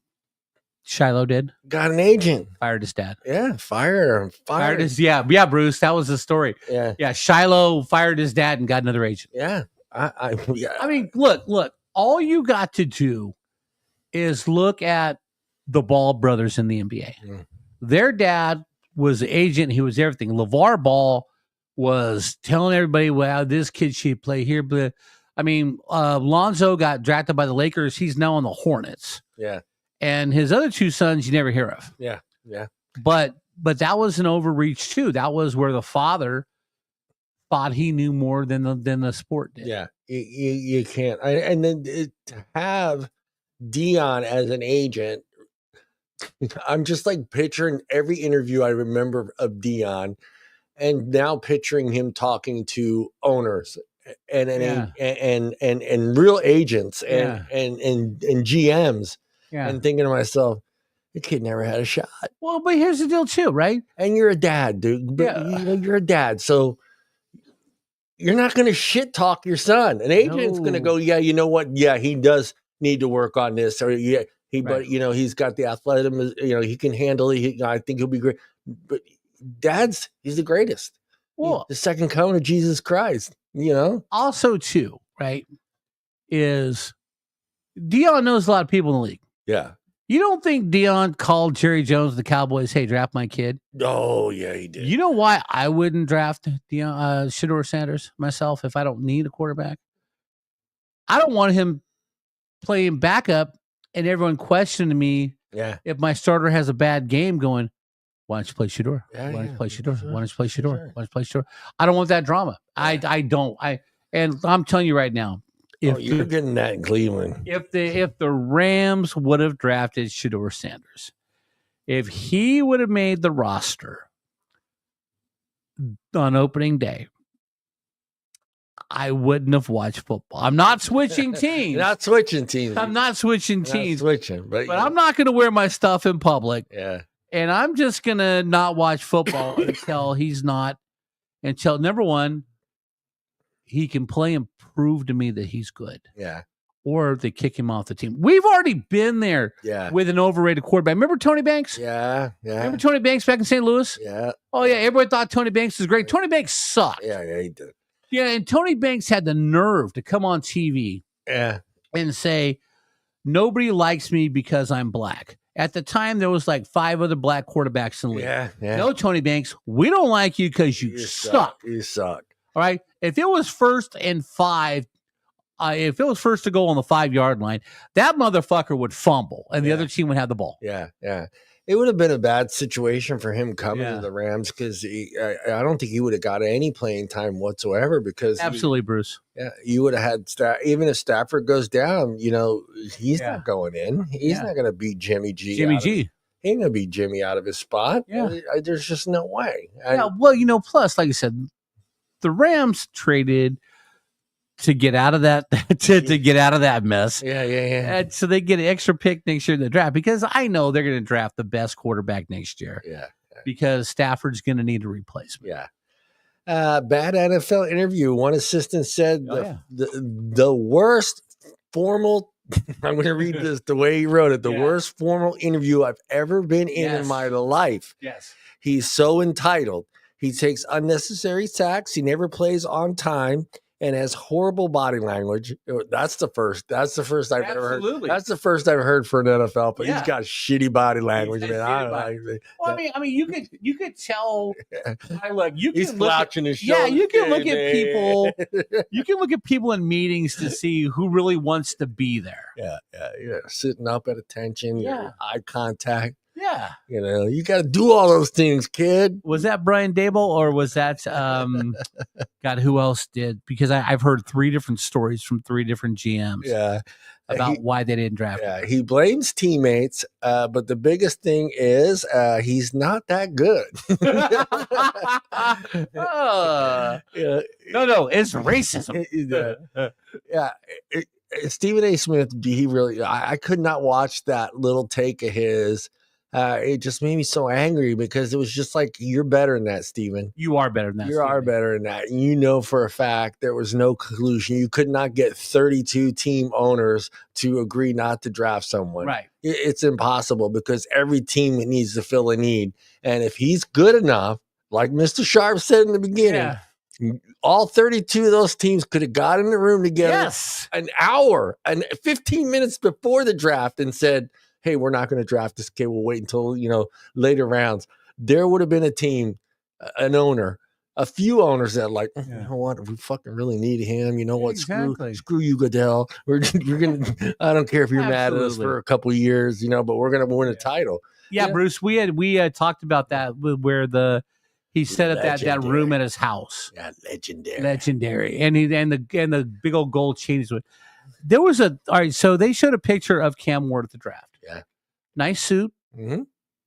Shiloh did? Got an agent. Fired his dad. Yeah, fired his. Yeah, Bruce. That was the story. Yeah. Shiloh fired his dad and got another agent. Yeah. I mean, look. All you got to do is look at the Ball brothers in the NBA. Mm. Their dad was the agent. He was everything. LeVar Ball was telling everybody, well, this kid should play here. But I mean, Lonzo got drafted by the Lakers. He's now on the Hornets. Yeah. And his other two sons you never hear of. Yeah. Yeah. But that was an overreach too. That was where the father thought he knew more than the sport did. Yeah. You can't. And then to have Deion as an agent, I'm just like picturing every interview I remember of Deion, and now picturing him talking to owners and real agents and GMs, and thinking to myself, the kid never had a shot. Well, but here's the deal too, right? And you're a dad, dude. But you're a dad, so you're not going to shit talk your son. An agent's going to go, yeah, you know what? Yeah, he does need to work on this, or but he's got the athleticism. He can handle it. I think he'll be great. But he's the greatest. Well, the second coming of Jesus Christ. Also too, right? Is Deion knows a lot of people in the league. Yeah. You don't think Deion called Jerry Jones, the Cowboys, hey, draft my kid? Oh, yeah, he did. You know why I wouldn't draft Shedeur Sanders myself if I don't need a quarterback? I don't want him playing backup and everyone questioning me if my starter has a bad game going, why don't you play Shedeur? Why don't you play Shedeur? Why don't you play Shedeur? Why don't you play Shedeur? I don't want that drama. I don't. And I'm telling you right now, you're getting that in Cleveland. If the Rams would have drafted Shedeur Sanders, if he would have made the roster on opening day, I wouldn't have watched football. I'm not switching teams. You're not switching teams. I'm not switching teams. But I'm not going to wear my stuff in public. Yeah. And I'm just going to not watch football until number one, he can play and prove to me that he's good. Yeah. Or they kick him off the team. We've already been there with an overrated quarterback. Remember Tony Banks? Yeah. Remember Tony Banks back in St. Louis? Yeah. Oh, yeah. Everybody thought Tony Banks was great. Tony Banks sucked. Yeah, he did. Yeah, and Tony Banks had the nerve to come on TV and say, nobody likes me because I'm black. At the time, there was like 5 other black quarterbacks in the league. Yeah. No, Tony Banks, we don't like you because you suck. You suck. All right. If it was 1st and 5, if it was first to go on the 5-yard line, that motherfucker would fumble and the other team would have the ball. Yeah. It would have been a bad situation for him coming to the Rams, because I don't think he would have got any playing time whatsoever. Because absolutely, Bruce. Yeah, you would have had even if Stafford goes down, he's not going in. He's not going to beat Jimmy G. He ain't going to beat Jimmy out of his spot. Yeah, there's just no way. Well, plus, like I said, the Rams traded to get out of that to get out of that mess. Yeah. And so they get an extra pick next year in the draft, because I know they're going to draft the best quarterback next year. Yeah. Because Stafford's going to need a replacement. Yeah. Bad NFL interview. One assistant said the worst formal. I'm going to read this the way he wrote it. The worst formal interview I've ever been in my life. Yes. He's so entitled. He takes unnecessary sacks. He never plays on time and has horrible body language. That's the first I've ever heard. That's the first I've heard for an NFL, but he's got shitty body language, man. Well, I mean, you could tell. He's slouching his shoulders. Yeah, you can look at people. You can look at people in meetings to see who really wants to be there. Yeah. Sitting up at attention. Eye contact. Yeah. You got to do all those things, kid. Was that Brian Dable or was that, God, who else did? Because I've heard 3 different stories from 3 different GMs about why they didn't draft him. He blames teammates, but the biggest thing is he's not that good. No, it's racism. Stephen A. Smith, I could not watch that little take of his. It just made me so angry because it was just like, you're better than that, Stephen. You are better than that. You are better than that. And for a fact there was no collusion. You could not get 32 team owners to agree not to draft someone. Right. It's impossible because every team needs to fill a need. And if he's good enough, like Mr. Sharp said in the beginning, all 32 of those teams could have got in the room together an hour and 15 minutes before the draft and said, hey, we're not going to draft this kid. We'll wait until, later rounds. There would have been a team, an owner, a few owners that you know what? We fucking really need him. You know what? Screw you, Goodell. You're going to, I don't care if you're mad at us for a couple of years, but we're going to win a title. Yeah, Bruce, we had talked about that where he set up that room at his house. Yeah, legendary. And the big old gold chains. There was all right. So they showed a picture of Cam Ward at the draft. Yeah, nice suit,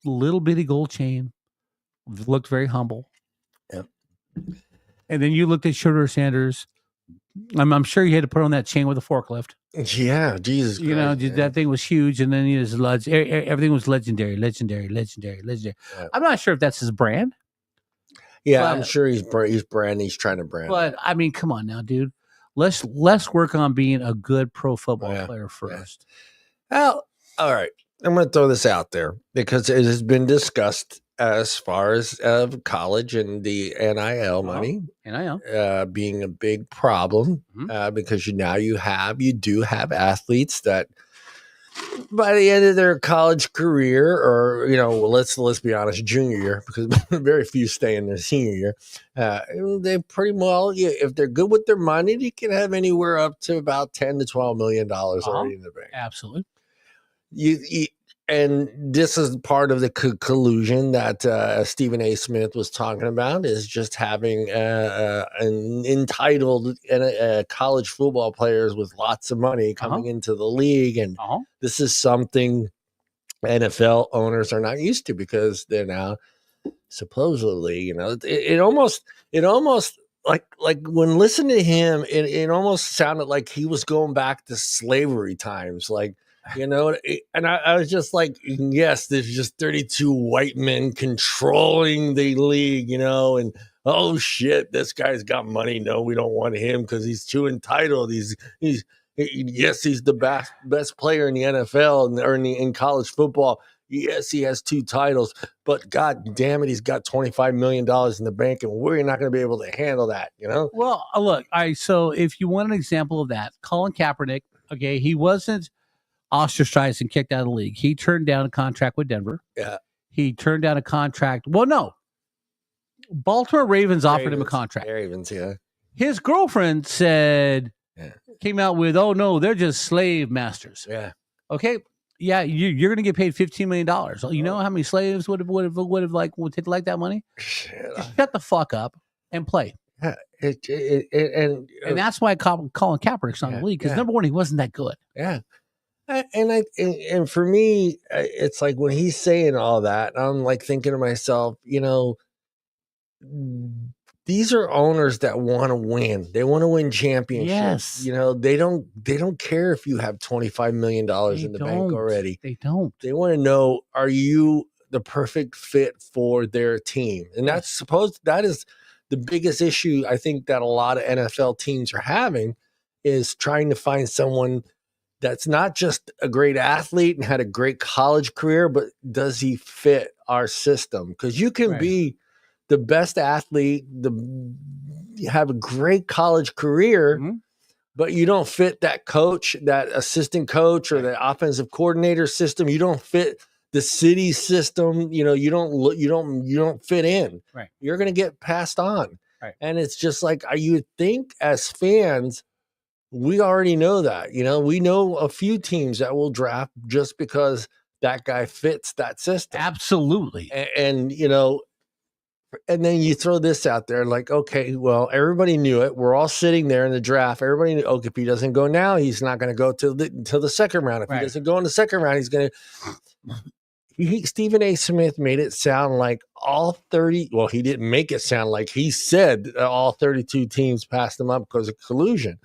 little bitty gold chain, looked very humble. Yep. And then you looked at Shedeur Sanders. I'm sure you had to put on that chain with a forklift. Yeah, Jesus Christ, that thing was huge, and then everything was legendary. Yeah. I'm not sure if that's his brand. Yeah, I'm sure he's branding. He's trying to brand. But I mean, come on now, dude. Let's work on being a good pro football player first. Well, all right. I'm going to throw this out there because it has been discussed as far as college and the NIL money, being a big problem because you do have athletes that by the end of their college career, or let's be honest, junior year, because very few stay in their senior year. They pretty well, if they're good with their money, they can have anywhere up to about $10 to $12 million already in the bank. Absolutely. And this is part of the collusion that Stephen A. Smith was talking about, is just having an entitled college football players with lots of money coming into the league. And this is something NFL owners are not used to because they're now supposedly, it almost like when listening to him, it almost sounded like he was going back to slavery times. And I was just like, yes, there's just 32 white men controlling the league, and oh shit, this guy's got money. No, we don't want him because he's too entitled. He's the best player in the NFL or in college football. Yes, he has 2 titles, but God damn it, he's got $25 million in the bank, and we're not going to be able to handle that, Well, look, all right, so if you want an example of that, Colin Kaepernick, okay, he wasn't ostracized and kicked out of the league. He turned down a contract with Denver. Yeah. He turned down a contract. Well, no. Baltimore Ravens offered him a contract. Ravens, yeah. His girlfriend came out with, oh, no, they're just slave masters. Yeah. Okay. Yeah, you're going to get paid $15 million. You know how many slaves would take that money? Just shut the fuck up and play. Yeah, and that's why Colin Kaepernick's on the league, because number one, he wasn't that good. Yeah. And for me, it's like when he's saying all that, I'm like thinking to myself, these are owners that want to win. They want to win championships. Yes. They don't care if you have $25 million in the bank already. They don't. They want to know, are you the perfect fit for their team? And that is the biggest issue I think that a lot of NFL teams are having, is trying to find someone that's not just a great athlete and had a great college career, but does he fit our system? Because you can be the best athlete, have a great college career, but you don't fit that coach, that assistant coach, or the offensive coordinator system. You don't fit the city system. You don't fit in. Right. You're going to get passed on. Right. And it's just like, you think as fans, we already know that. We know a few teams that will draft just because that guy fits that system. Absolutely. And and then you throw this out there like, okay, well, everybody knew it. We're all sitting there in the draft. Everybody knew, if he doesn't go now, he's not going to go till the second round. If he doesn't go in the second round, he's going to. Stephen A. Smith made it sound like all 30. Well, he didn't make it sound like, he said all 32 teams passed him up because of collusion.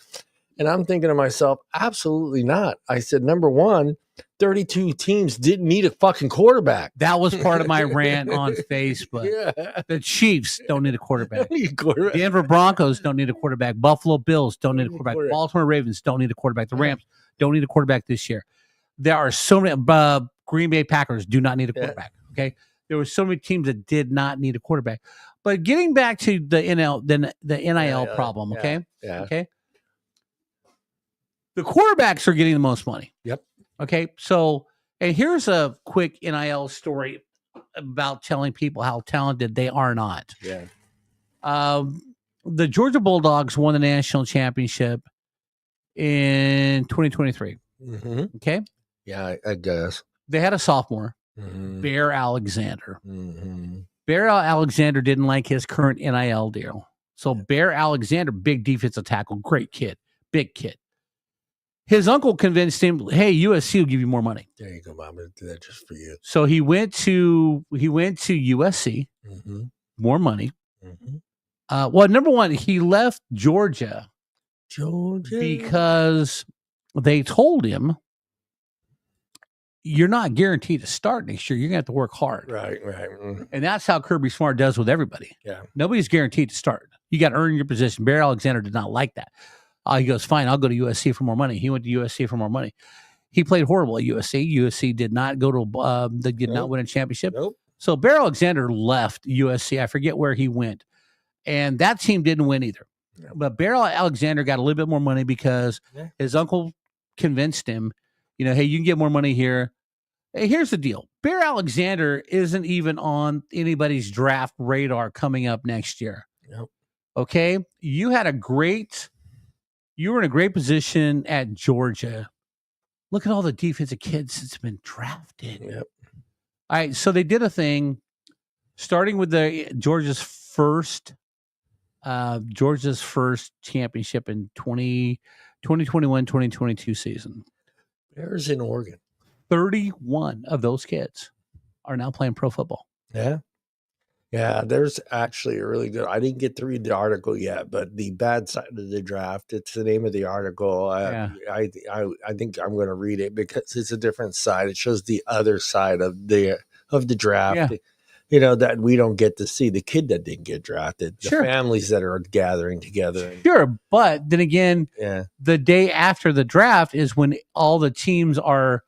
And I'm thinking to myself, absolutely not. I said, number one, 32 teams didn't need a fucking quarterback. That was part of my rant on Facebook. Yeah. The Chiefs don't need a quarterback. Denver Broncos don't need a quarterback. Buffalo Bills don't need a quarterback. Baltimore Ravens don't need a quarterback. The Rams don't need a quarterback this year. There are so many. Green Bay Packers do not need a quarterback. Okay, there were so many teams that did not need a quarterback. But getting back to the NIL problem. Okay. Yeah. Okay. The quarterbacks are getting the most money. Yep. Okay. So, and here's a quick NIL story about telling people how talented they are not. Yeah. The Georgia Bulldogs won the national championship in 2023. Mm-hmm. Okay. Yeah, I guess. They had a sophomore, Bear Alexander. Bear Alexander didn't like his current NIL deal. So Bear Alexander, big defensive tackle, great kid, big kid. His uncle convinced him, hey, USC will give you more money. There you go, Mom. I'm going to do that just for you. So he went to USC, more money. Well, number one, he left Georgia because they told him, you're not guaranteed to start next year. You're going to have to work hard. Right. And that's how Kirby Smart does with everybody. Yeah. Nobody's guaranteed to start. You got to earn your position. Bear Alexander did not like that. He goes, fine, I'll go to USC for more money. He went to USC for more money. He played horrible at USC. USC did not go to, they did not win a championship. Nope. So Bear Alexander left USC. I forget where he went. And that team didn't win either. No. But Bear Alexander got a little bit more money because his uncle convinced him, hey, you can get more money here. Hey, here's the deal. Bear Alexander isn't even on anybody's draft radar coming up next year. Nope. Okay? You were in a great position at Georgia. Look at all the defensive kids that's been drafted. Yep. All right, so they did a thing starting with Georgia's first championship in 2021-2022 season. Bears in Oregon. 31 of those kids are now playing pro football. Yeah. Yeah, there's actually a really good, I didn't get to read the article yet, but the bad side of the draft, it's the name of the article. I think I'm going to read it because it's a different side. It shows the other side of the draft, that we don't get to see, the kid that didn't get drafted, the families that are gathering together. Sure. But then again, the day after the draft is when all the teams are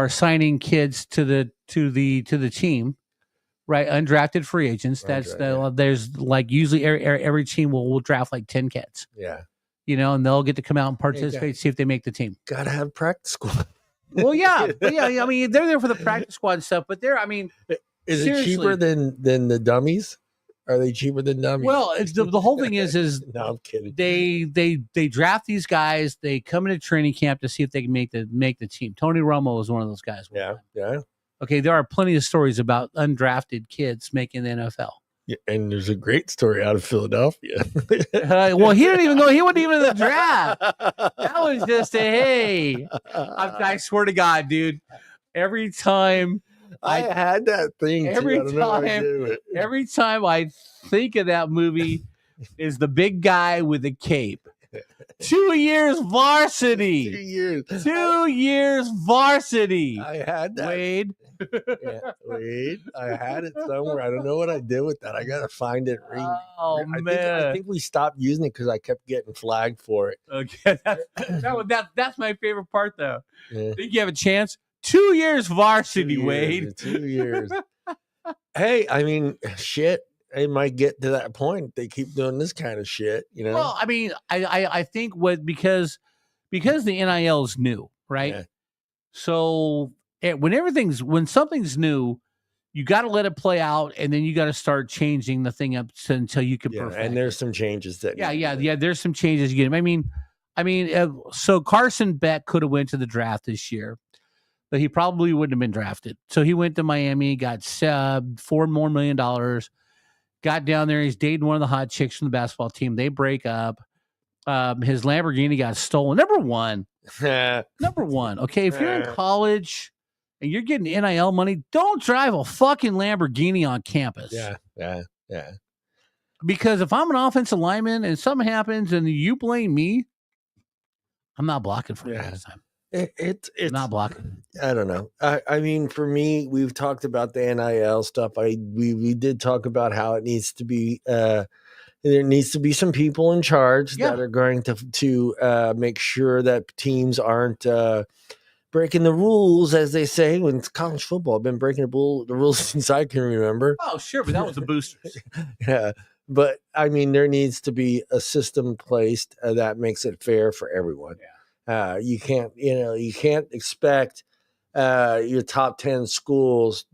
signing kids to the team. Right, undrafted free agents. There's like usually every team will draft like 10 kids. Yeah, and they'll get to come out and participate, see if they make the team. Gotta have practice squad. Well, yeah. I mean, they're there for the practice squad and stuff, but is it cheaper than the dummies? Are they cheaper than dummies? Well, the whole thing is no, I'm kidding. They draft these guys. They come into training camp to see if they can make the team. Tony Romo was one of those guys. Yeah. Okay, there are plenty of stories about undrafted kids making the NFL. Yeah, and there's a great story out of Philadelphia. Well, he didn't even go. He wasn't even in the draft. That was just I swear to God, dude. Every time I had that thing. Every time I think of that movie, is the big guy with the cape. 2 years varsity. 2 years varsity. I had that. Wade. Yeah, wait, I had it somewhere. I don't know what I did with that. I gotta find it. Oh man, I think we stopped using it because I kept getting flagged for it. Okay, that's my favorite part though. Yeah. Think you have a chance? 2 years varsity, 2 years, Wade. 2 years. Hey, I mean, shit. It might get to that point. They keep doing this kind of shit, you know. Well, I mean, I think because the NIL is new, right? Yeah. So when something's new, you got to let it play out, and then you got to start changing the thing up until you can perfect. And there's some changes that. Yeah. There's some changes you get. I mean, so Carson Beck could have went to the draft this year, but he probably wouldn't have been drafted. So he went to Miami, got $4 more million, got down there. He's dating one of the hot chicks from the basketball team. They break up. His Lamborghini got stolen. Number one. Okay, if you're in college and you're getting NIL money, don't drive a fucking Lamborghini on campus. Yeah. Because if I'm an offensive lineman and something happens and you blame me, I'm not blocking for you this time. It's not blocking. I don't know. I mean, for me, we've talked about the NIL stuff. We did talk about how it needs to be. There needs to be some people in charge that are going to make sure that teams aren't breaking the rules, as they say. When it's college football, I've been breaking the rules since I can remember. Oh, sure, but that was the boosters. Yeah. But I mean, there needs to be a system placed that makes it fair for everyone. Yeah. You can't expect your top 10 schools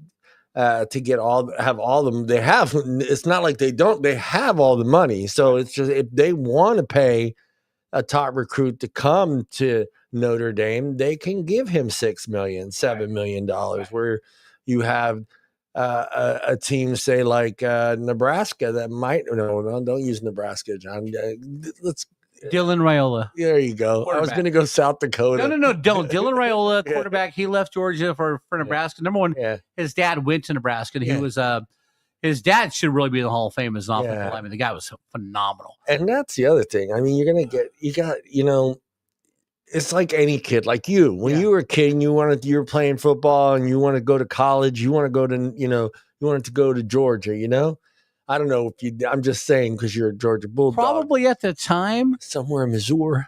to have all of them. They have. It's not like they don't. They have all the money. So it's just if they want to pay a top recruit to come to Notre Dame, they can give him $6 million, $7 million. Where you have a team, say like Nebraska, that might no, don't use Nebraska, John. Let's Dylan Raiola. There you go. I was going to go South Dakota. No, don't. Dylan Raiola, quarterback. He left Georgia for Nebraska. Number one, his dad went to Nebraska. And he was his dad should really be in the Hall of Fame as an offensive lineman. The guy was phenomenal. And that's the other thing. I mean, it's like any kid, like you. When you were a kid and you were playing football and you want to go to college, you want to go to, you wanted to go to Georgia, I don't know if I'm just saying because you're a Georgia Bulldog. Probably at the time. Somewhere in Missouri.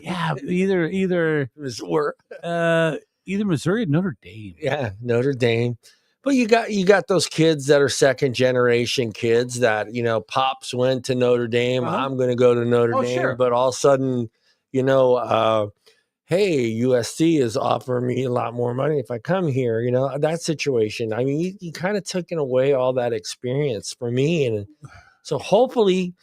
Yeah, either Missouri. Either Missouri or Notre Dame. Yeah, Notre Dame. But you got those kids that are second generation kids that, pops went to Notre Dame. I'm going to go to Notre Dame. Sure. But all of a sudden, hey, USC is offering me a lot more money if I come here, that situation. I mean, you kind of taken away all that experience for me. And so hopefully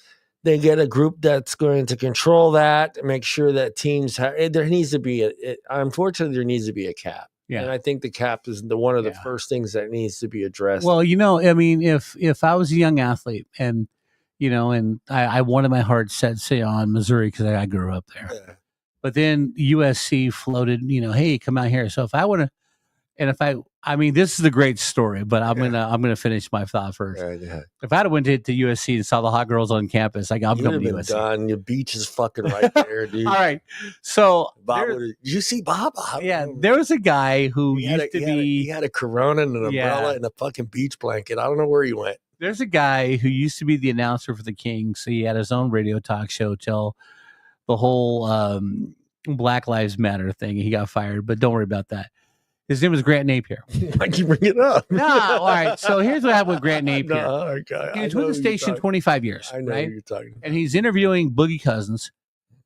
they get a group that's going to control that, make sure that teams there needs to be unfortunately, there needs to be a cap. Yeah. And I think the cap is one of the first things that needs to be addressed. Well, I mean, if I was a young athlete and, and I wanted my heart set, say, on Missouri because I grew up there. Yeah. But then USC floated, hey, come out here. So if I want to, and I mean, this is a great story, but I'm gonna finish my thought first. Yeah. If I'd have went to USC and saw the hot girls on campus, I'm coming to USC. Done. Your beach is fucking right there, dude. All right, so did you see Bob? There was a guy who he had a Corona and an umbrella and a fucking beach blanket. I don't know where he went. There's a guy who used to be the announcer for the Kings. So he had his own radio talk show till the whole Black Lives Matter thing. He got fired, but don't worry about that. His name was Grant Napier. Why'd you bring it up? All right. So here's what happened with Grant Napier. Okay. He was with the station 25 years. I know what you're talking about. And he's interviewing Boogie Cousins.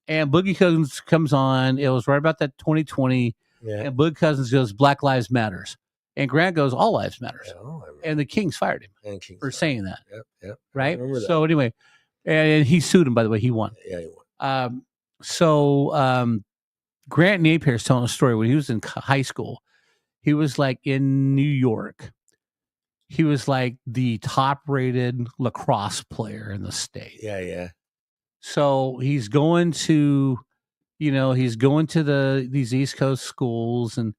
And Boogie Cousins comes on. It was right about that 2020. Yeah. And Boogie Cousins goes, Black Lives Matters. And Grant goes, all lives matters. Yeah, and the Kings fired him for saying that. Yep. Right? So anyway, and he sued him, by the way. He won. Yeah, he won. Grant Napier is telling a story when he was in high school. He was like in New York. He was like the top-rated lacrosse player in the state. Yeah. So he's going to, these East Coast schools and,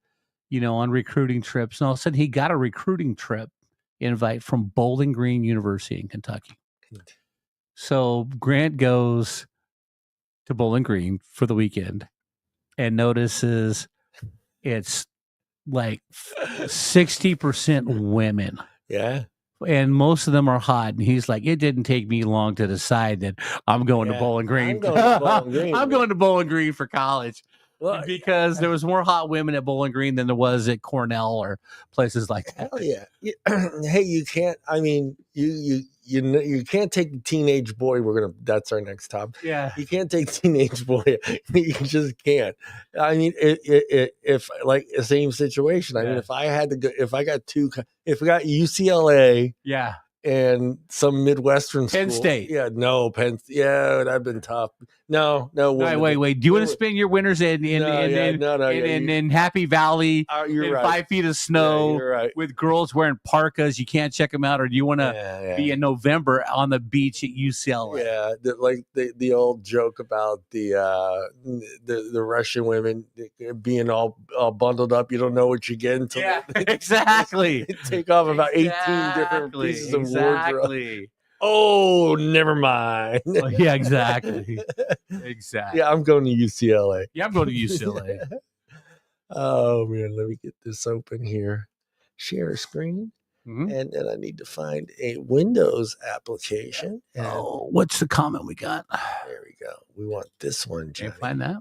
on recruiting trips. And all of a sudden he got a recruiting trip invite from Bowling Green University in Kentucky. So Grant goes to Bowling Green for the weekend and notices it's like 60% women. Yeah. And most of them are hot. And he's like, it didn't take me long to decide that I'm going to Bowling Green. I'm going to Bowling Green. I'm going to Bowling Green for college. Well, because there was more hot women at Bowling Green than there was at Cornell or places like that. Hell yeah. Hey, you can't, I mean, you can't take the teenage boy. That's our next topic. Yeah. You can't take teenage boy. You just can't. I mean, if like the same situation, I mean, if I had to go, if I got UCLA. Yeah. And some Midwestern Penn school. State. Yeah, no, Yeah, that'd been tough. No. Wait. Do you want to spend your winters in Happy Valley in right. 5 feet of snow right. with girls wearing parkas? You can't check them out. Or do you want to be in November on the beach at UCLA? Yeah, like the old joke about the Russian women being all bundled up. You don't know what you get until exactly. They take off about 18 different pieces of wardrobe. Oh, never mind. Yeah, exactly. Exactly. Yeah, I'm going to UCLA. Yeah, I'm going to UCLA. Oh man, let me get this open here. Share screen. Mm-hmm. And then I need to find a Windows application. What's the comment we got? There we go. We want this one, Johnny. Can you find that?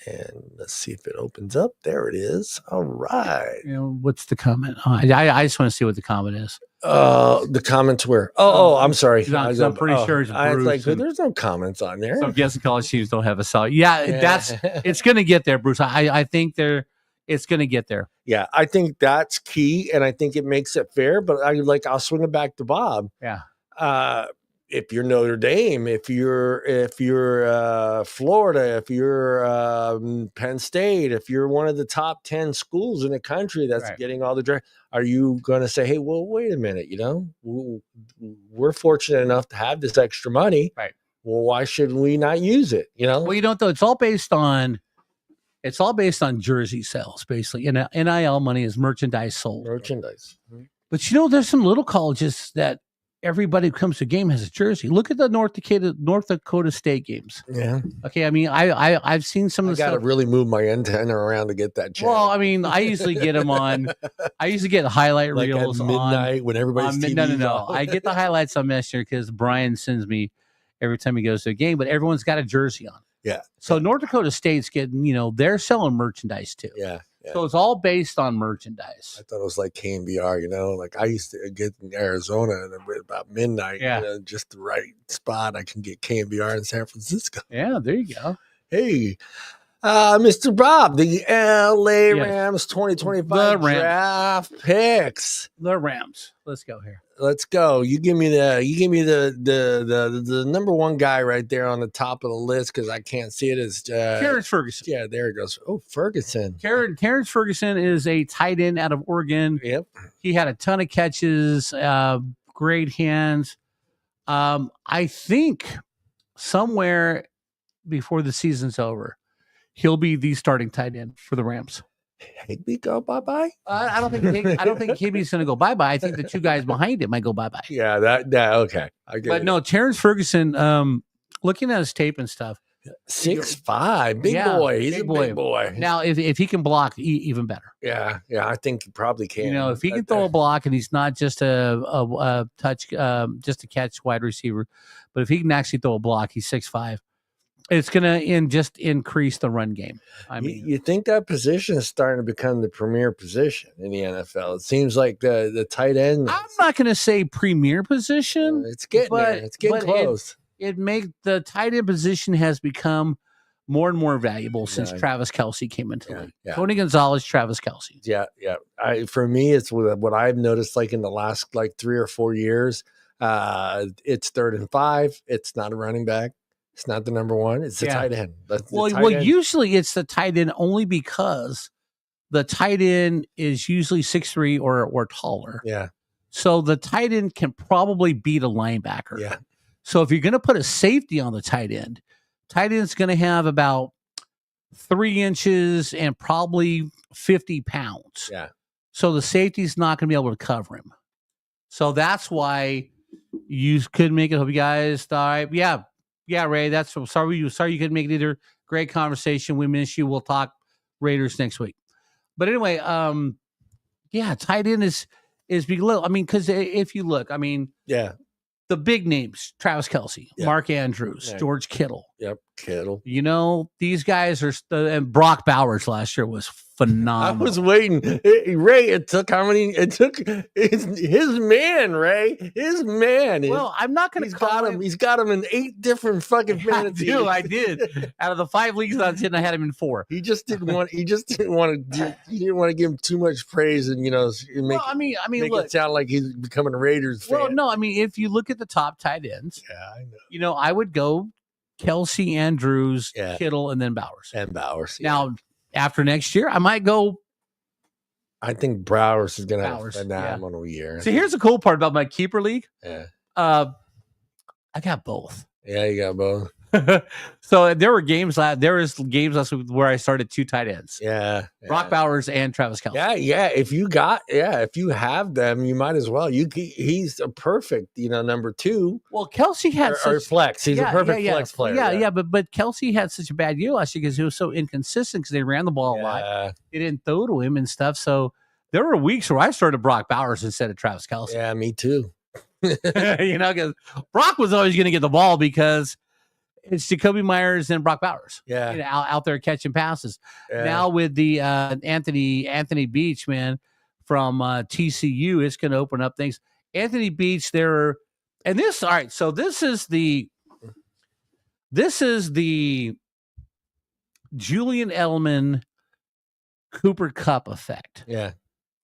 And let's see if it opens up. There it is. All right. What's the comment? I just want to see what the comment is. The comments were. I'm sorry. I'm pretty sure it's Bruce. I was like, there's no comments on there. So I'm guessing college teams don't have a solid. Yeah, it's going to get there, Bruce. I think it's going to get there. Yeah, I think that's key, and I think it makes it fair. But I'll swing it back to Bob. Yeah. If you're Notre Dame, if you're Florida, if you're Penn State, if you're one of the top 10 schools in the country that's getting all the draft, are you going to say, hey, well, wait a minute, we're fortunate enough to have this extra money. Right. Well, why should we not use it? Well, though, it's all based on jersey sales, basically. NIL money is merchandise sold. Merchandise. But there's some little colleges that everybody who comes to a game has a jersey. Look at the North Dakota State games. Yeah. Okay. I mean, I've seen some of the stuff. I got to really move my antenna around to get that channel. Well, I mean, I usually get them on. I usually get highlight reels at midnight when everybody's TV's No. I get the highlights on Messenger because Brian sends me every time he goes to a game. But everyone's got a jersey on. Yeah. So North Dakota State's getting, they're selling merchandise too. Yeah. So it's all based on merchandise. I thought it was like KNBR, like I used to get in Arizona and about midnight, just the right spot. I can get KNBR in San Francisco. Yeah, there you go. Hey, Mr. Bob, the LA Rams 2025 draft picks. The Rams. Let's go here. Let's go. You give me the number one guy right there on the top of the list because I can't see it. Is Terrence Ferguson. Yeah, there it goes. Oh, Ferguson. Terrence Ferguson is a tight end out of Oregon. Yep. He had a ton of catches, great hands. I think somewhere before the season's over, he'll be the starting tight end for the Rams. Higby go bye-bye? I don't think Higby's going to go bye-bye. I think the two guys behind him might go bye-bye. Yeah, okay. No, Terrence Ferguson, looking at his tape and stuff. 6'5", big boy. He's a big boy. Now, if he can block, even better. Yeah, I think he probably can. If he can throw a block and he's not just a touch, just a catch wide receiver, but if he can actually throw a block, he's 6'5". It's going to just increase the run game. I mean, you think that position is starting to become the premier position in the NFL? It seems like the tight end. I'm not going to say premier position. It's getting there. It's getting close. The tight end position has become more and more valuable since Travis Kelce came into the league. Yeah. Tony Gonzalez, Travis Kelce. Yeah. For me, it's what I've noticed in the last 3 or 4 years. It's 3rd and 5. It's not a running back. It's not the number one. It's the tight end. Usually it's the tight end only because the tight end is usually 6'3" or taller. Yeah. So the tight end can probably beat a linebacker. Yeah. So if you're going to put a safety on the tight end's going to have about 3 inches and probably 50 pounds. Yeah. So the safety's not going to be able to cover him. So that's why you couldn't make it. Hope you guys thought, yeah, Ray, that's sorry you couldn't make it either. Great conversation. We miss you. We'll talk Raiders next week. But anyway, tight end is below. I mean, because if you look, I mean, the big names: Travis Kelce, Mark Andrews, George Kittle. Yep, Kittle. You know, these guys are. And Brock Bowers last year was phenomenal. I was waiting, Ray. It took how many? It took his man, Ray. His man. Well, I'm not going to call him. He's got him in 8 different fucking fantasy. I did. Out of the 5 leagues I was in, I had him in 4. He didn't want to give him too much praise, and make look, it sound like he's becoming a Raiders fan. Well, no, I mean, if you look at the top tight ends, I know. You know, I would go Kelce, Andrews, Kittle, and then Bowers. Now, after next year, I might go. I think Bowers is going to have a phenomenal year. So here's the cool part about my keeper league. Yeah. I got both. Yeah, you got both. So there was games last week where I started 2 tight ends. Yeah. Brock Bowers and Travis Kelce. Yeah. If you have them, you might as well. He's a perfect, number 2. Well, Kelce had or flex. He's a perfect flex player. Yeah. But Kelce had such a bad year last year because he was so inconsistent because they ran the ball a lot. They didn't throw to him and stuff. So there were weeks where I started Brock Bowers instead of Travis Kelce. Yeah, me too. Because Brock was always going to get the ball because it's Jacoby Myers and Brock Bowers. Yeah. Out there catching passes. Yeah. Now with the Anthony Beach, man, from TCU, it's going to open up things. Anthony Beach, all right, so this is the Julian Edelman Cooper Kupp effect. Yeah.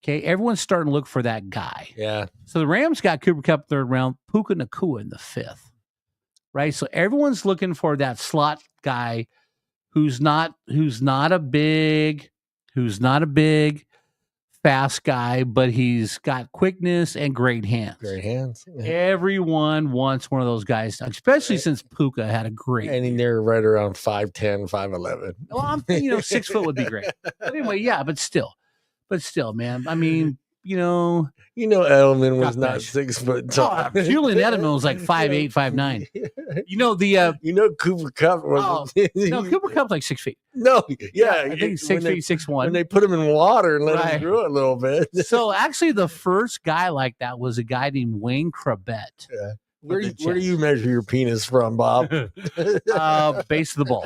Okay, everyone's starting to look for that guy. Yeah. So the Rams got Cooper Kupp 3rd round, Puka Nacua in the 5th. Right, so everyone's looking for that slot guy who's not a big fast guy, but he's got quickness and great hands. Yeah. Everyone wants one of those guys, especially since Puka had a great. And they're right around 5'10", 5'11". Well, I'm thinking 6 foot would be great. But anyway, but still, man. I mean. Edelman was not 6 foot tall. Julian Edelman was like 5'8", 5'9". Cooper Kupp was. Cooper Kupp's like 6 feet. No, I think 6 feet, 6'1". When they put him in water and let him grow a little bit. So actually, the first guy like that was a guy named Wayne Crabette. Yeah. Where do you measure your penis from, Bob? Base of the ball.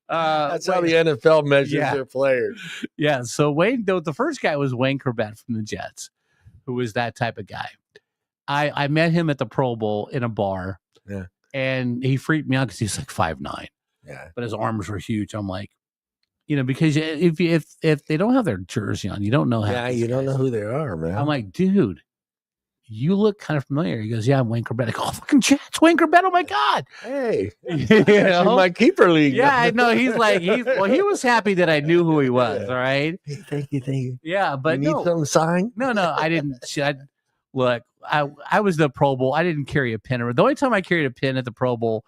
That's how the NFL measures their players. Yeah. So the first guy was Wayne Crabette from the Jets, who was that type of guy. I met him at the Pro Bowl in a bar. Yeah. And he freaked me out because he's like 5'9". Yeah. But his arms were huge. I'm like, because if they don't have their jersey on, you don't know how. Yeah, you don't know who they are, man. I'm like, dude. You look kind of familiar. He goes, yeah, I'm Wayne Crabette. I go, fucking Jets, Wayne Crabette. Oh my God. Hey, my keeper league. Yeah, I know. He was happy that I knew who he was. All right. Hey, thank you. Yeah, but you need some sign? No, I didn't. Look, I was the Pro Bowl. I didn't carry a pin. The only time I carried a pin at the Pro Bowl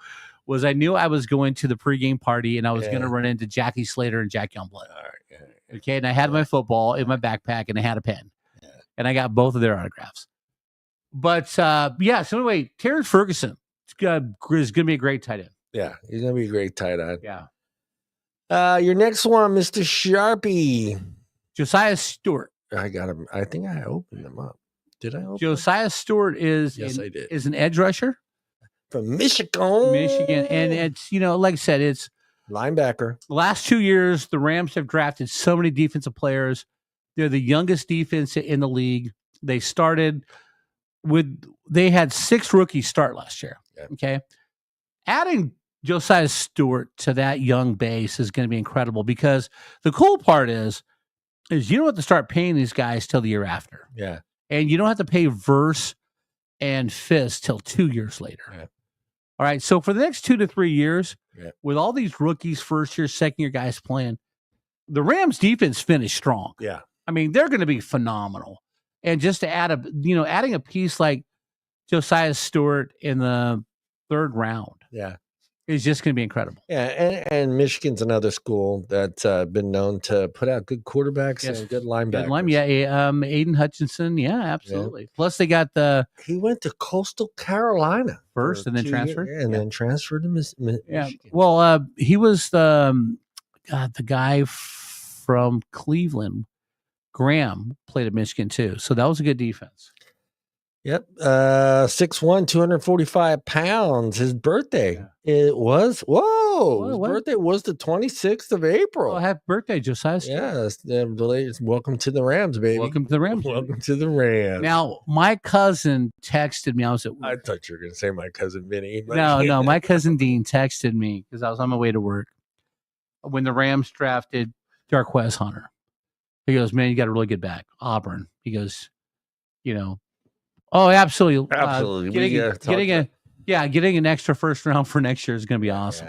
was I knew I was going to the pregame party and I was going to run into Jackie Slater and Jack Youngblood. All right. Okay. And I had my football in my backpack and I had a pen. Yeah. And I got both of their autographs. But, so anyway, Terrence Ferguson is going to be a great tight end. Yeah, he's going to be a great tight end. Yeah. Your next one, Mr. Sharpie. Josiah Stewart. I got him. I think I opened them up. Did I open Josiah Stewart is an edge rusher. From Michigan. And it's, like I said, it's linebacker. The last 2 years, the Rams have drafted so many defensive players. They're the youngest defense in the league. They had 6 rookies start last year. Yeah. Okay. Adding Josiah Stewart to that young base is going to be incredible because the cool part is you don't have to start paying these guys till the year after. Yeah. And you don't have to pay Verse and Fisk till 2 years later. Yeah. All right. So for the next 2 to 3 years, with all these rookies, first year, second year guys playing, the Rams defense finished strong. Yeah. I mean, they're going to be phenomenal. And just to add adding a piece like Josiah Stewart in the 3rd round, is just going to be incredible. Yeah, and Michigan's another school that's been known to put out good quarterbacks and good linebackers. Aiden Hutchinson, absolutely. Yeah. Plus, they got he went to Coastal Carolina first, and then transferred, then transferred to Michigan. Yeah, well, he was the guy from Cleveland, Graham, played at Michigan too. So that was a good defense. Yep. 6'1", 245 pounds. His birthday. Yeah. It was. Whoa. His birthday was the 26th of April. Oh, happy birthday, Josiah. Yes. Welcome to the Rams, baby. Welcome to the Rams. Welcome to the Rams. Now, my cousin texted me. I thought you were going to say my cousin Vinny. No. My cousin Dean texted me because I was on my way to work when the Rams drafted Jarquez Hunter. He goes, man, you got a really good back. Auburn. He goes, oh, absolutely. Absolutely. Getting an extra first round for next year is going to be awesome.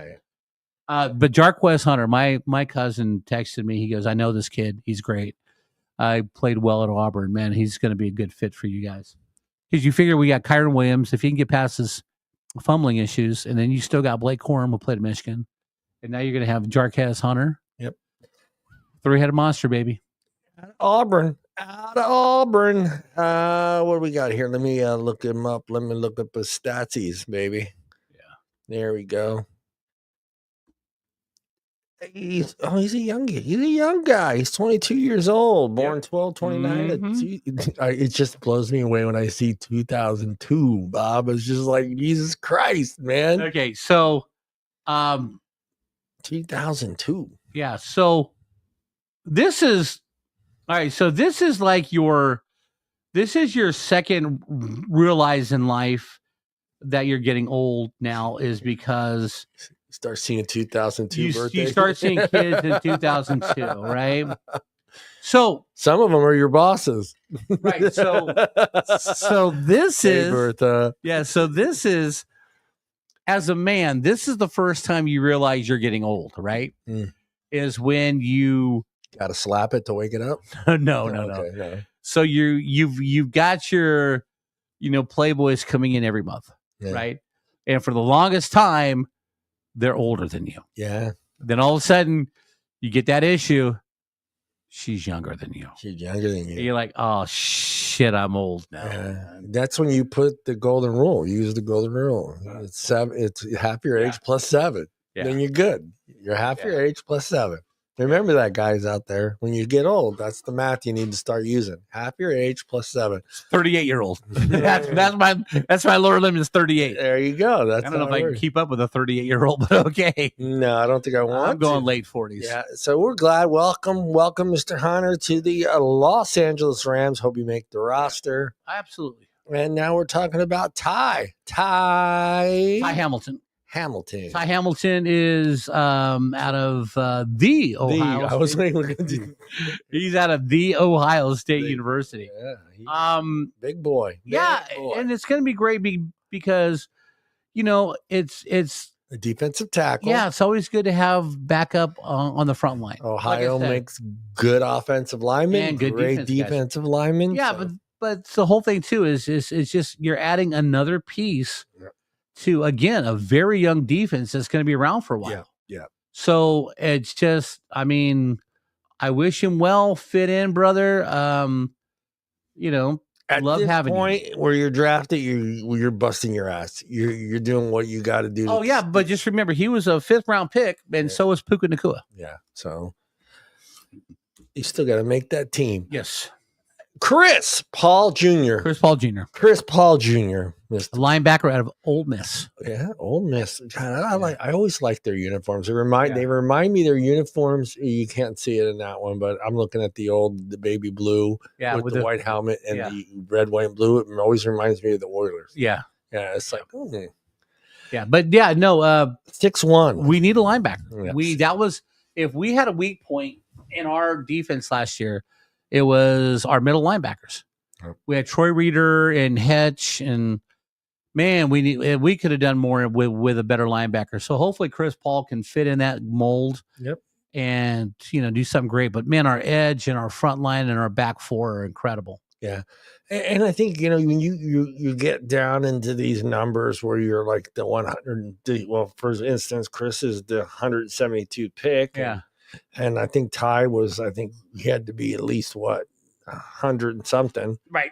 But Jarquez Hunter, my cousin texted me. He goes, I know this kid. He's great. I played well at Auburn. Man, he's going to be a good fit for you guys. Because you figure we got Kyron Williams, if he can get past his fumbling issues, and then you still got Blake Corum, who played at Michigan. And now you're going to have Jarquez Hunter. Yep. Three-headed monster, baby. Auburn. Out of Auburn. What do we got here? Let me look him up. Let me look up his statsies, baby. Yeah. There we go. He's a young guy. He's 22 years old, born 12/29. Mm-hmm. It just blows me away when I see 2002, Bob. It's just like, Jesus Christ, man. Okay, so 2002. Yeah, so this is all right. So this is like your second realize in life that you're getting old now is because you start seeing 2002 birthdays. You start seeing kids in 2002, right? So some of them are your bosses, right? So this is Bertha. Yeah. So this is, as a man, this is the first time you realize you're getting old, right? Is when you got to slap it to wake it up. No. So you've got your Playboys coming in every month, right? And for the longest time, they're older than you. Yeah. Then all of a sudden, you get that issue. She's younger than you. And you're like, oh shit, I'm old now. Yeah. That's when you put the golden rule. You use the golden rule. It's 7. It's half your age plus 7. Yeah. Then you're good. You're half your age plus 7. Remember that, guys out there. When you get old, that's the math you need to start using. Half your age plus 7. 38-year-old. that's my lower limit is 38. There you go. I don't know if I can keep up with a 38-year-old, but okay. No, I don't think I want. I'm going late 40s. Yeah. So we're glad. Welcome, Mr. Hunter, to the Los Angeles Rams. Hope you make the roster. Absolutely. And now we're talking about Ty Hamilton. Ty Hamilton is out of the Ohio. I was waiting. He's out of the Ohio State University. Yeah, big boy. And it's going to be great because it's a defensive tackle. Yeah, it's always good to have backup on the front line. Ohio makes good offensive linemen and good great defensive linemen. Yeah, so. but the whole thing too is just you're adding another piece. Yeah. To, again, a very young defense that's going to be around for a while. Yeah. So it's just, I I wish him well, fit in, brother. At love this having point you. Where you're drafted, you're busting your ass. You're doing what you got to do. Oh, yeah, but just remember, he was a 5th-round pick, and so was Puka Nacua. Yeah, so you still got to make that team. Yes. Chris Paul Jr. Chris Paul Jr. Mr. Linebacker out of Ole Miss. Yeah, Ole Miss. God, I always like their uniforms. They remind me their uniforms. You can't see it in that one, but I'm looking at the baby blue with the white helmet and the red, white, and blue. It always reminds me of the Oilers. Yeah. Yeah, it's like, Yeah, but 6'1". We need a linebacker. Yes. If we had a weak point in our defense last year, it was our middle linebackers. We had Troy Reeder and Hetch, and man, we could have done more with a better linebacker. So hopefully Chris Paul can fit in that mold. Yep. And do something great. But man, our edge and our front line and our back four are incredible. Yeah. And I think, when you get down into these numbers where you're like the 100, for instance, Chris is the 172 pick. Yeah. And I think Ty he had to be at least 100 and something. Right.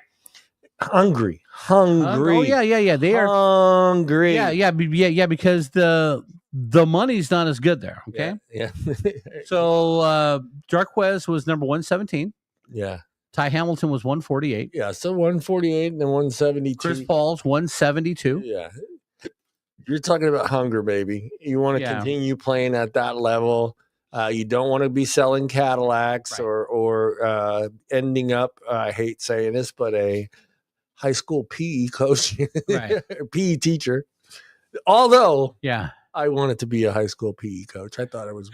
Hungry. Oh, yeah. They are hungry. Yeah, because the the money's not as good there. Okay. Yeah. So Jarquez was number 117. Yeah. Ty Hamilton was 148. Yeah. So 148 and then 172. Chris Paul's 172. Yeah. You're talking about hunger, baby. You want to continue playing at that level. You don't want to be selling Cadillacs or ending up, I hate saying this, but a high school PE coach, PE teacher. Although, I wanted to be a high school PE coach. I thought it was.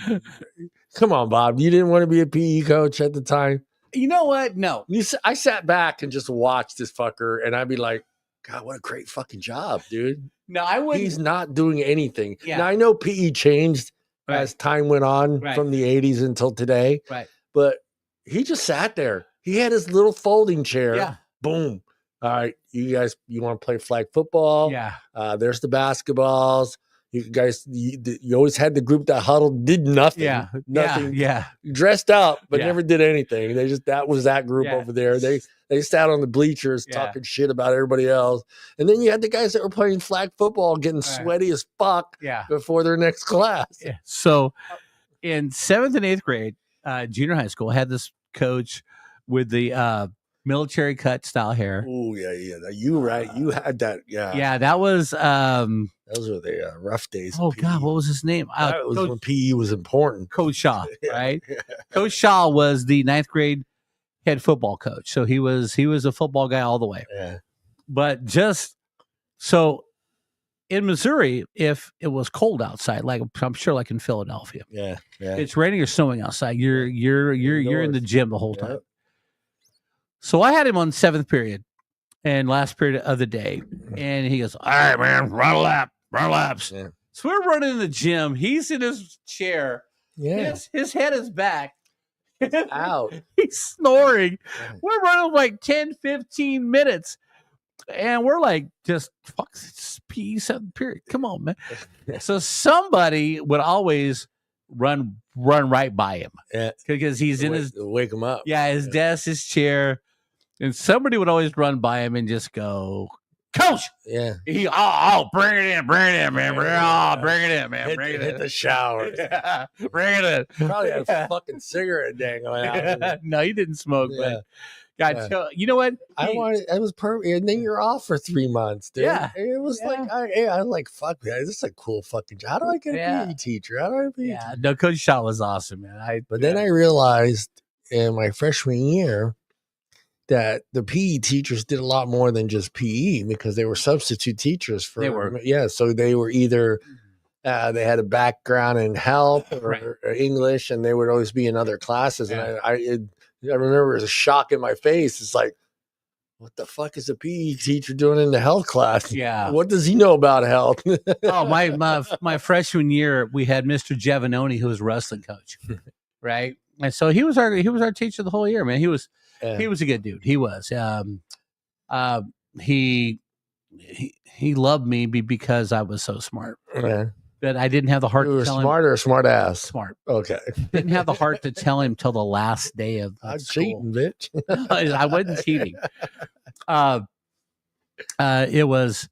Come on, Bob. You didn't want to be a PE coach at the time? You know what? No. I sat back and just watched this fucker, and I'd be like, God, what a great fucking job, dude. No, I wouldn't. He's not doing anything. Yeah. Now, I know PE changed as time went on from the 80s until today. Right. But he just sat there. He had his little folding chair. Yeah. Boom. All right, you guys, you want to play flag football? Yeah. There's the basketballs. You guys, you always had the group that huddled, did nothing. Yeah. Nothing. Yeah. Dressed up, but never did anything. That was that group over there. They sat on the bleachers talking shit about everybody else. And then you had the guys that were playing flag football getting sweaty as fuck before their next class. Yeah. So in 7th and 8th grade, junior high school, I had this coach with the military cut style hair. Oh, yeah. You had that. Yeah. Yeah, that was those were the rough days. Oh God, what was his name? That was when PE was important. Coach Shaw, right? Coach Shaw was the 9th grade head football coach. So he was a football guy all the way. Yeah. But just so in Missouri, if it was cold outside, like I'm sure like in Philadelphia. Yeah. It's raining or snowing outside. You're in the gym the whole time. So I had him on 7th period and last period of the day. And he goes, all right, man, run laps. Yeah. So we're running in the gym. He's in his chair. Yeah. His head is back. Out. He's snoring. Yeah. We're running like 10, 15 minutes. And we're like, just fuck, it's PE 7th period. Come on, man. So somebody would always run right by him. Yeah. Because he's in his wake him up. Yeah, his desk, his chair. And somebody would always run by him and just go, Coach. Yeah. Bring it in, man. Bring it in, man. Hit the shower. Yeah, bring it in. Probably had a fucking cigarette dangling out. No, he didn't smoke, but God, you know what? It was perfect. And then you're off for 3 months, dude. Yeah. It was like, I like, fuck, man, this is a cool fucking job. How do I get a PE teacher? How do I be a teacher? No, Coach Shaw was awesome, man. But then I realized in my freshman year that the PE teachers did a lot more than just PE because they were substitute teachers for. They were. Yeah, so they were either they had a background in health or English, and they would always be in other classes. Yeah. And I remember it was a shock in my face. It's like, what the fuck is a PE teacher doing in the health class? Yeah. What does he know about health? My freshman year, we had Mr. Giovanoni, who was a wrestling coach, right? And so he was our teacher the whole year, man. He was a good dude. He was. He loved me because I was so smart. Yeah. That I didn't have the heart to tell him. Smart or smart ass? Smart. Okay. Didn't have the heart to tell him till the last day of I'm school. cheating, bitch. I wasn't cheating. It was.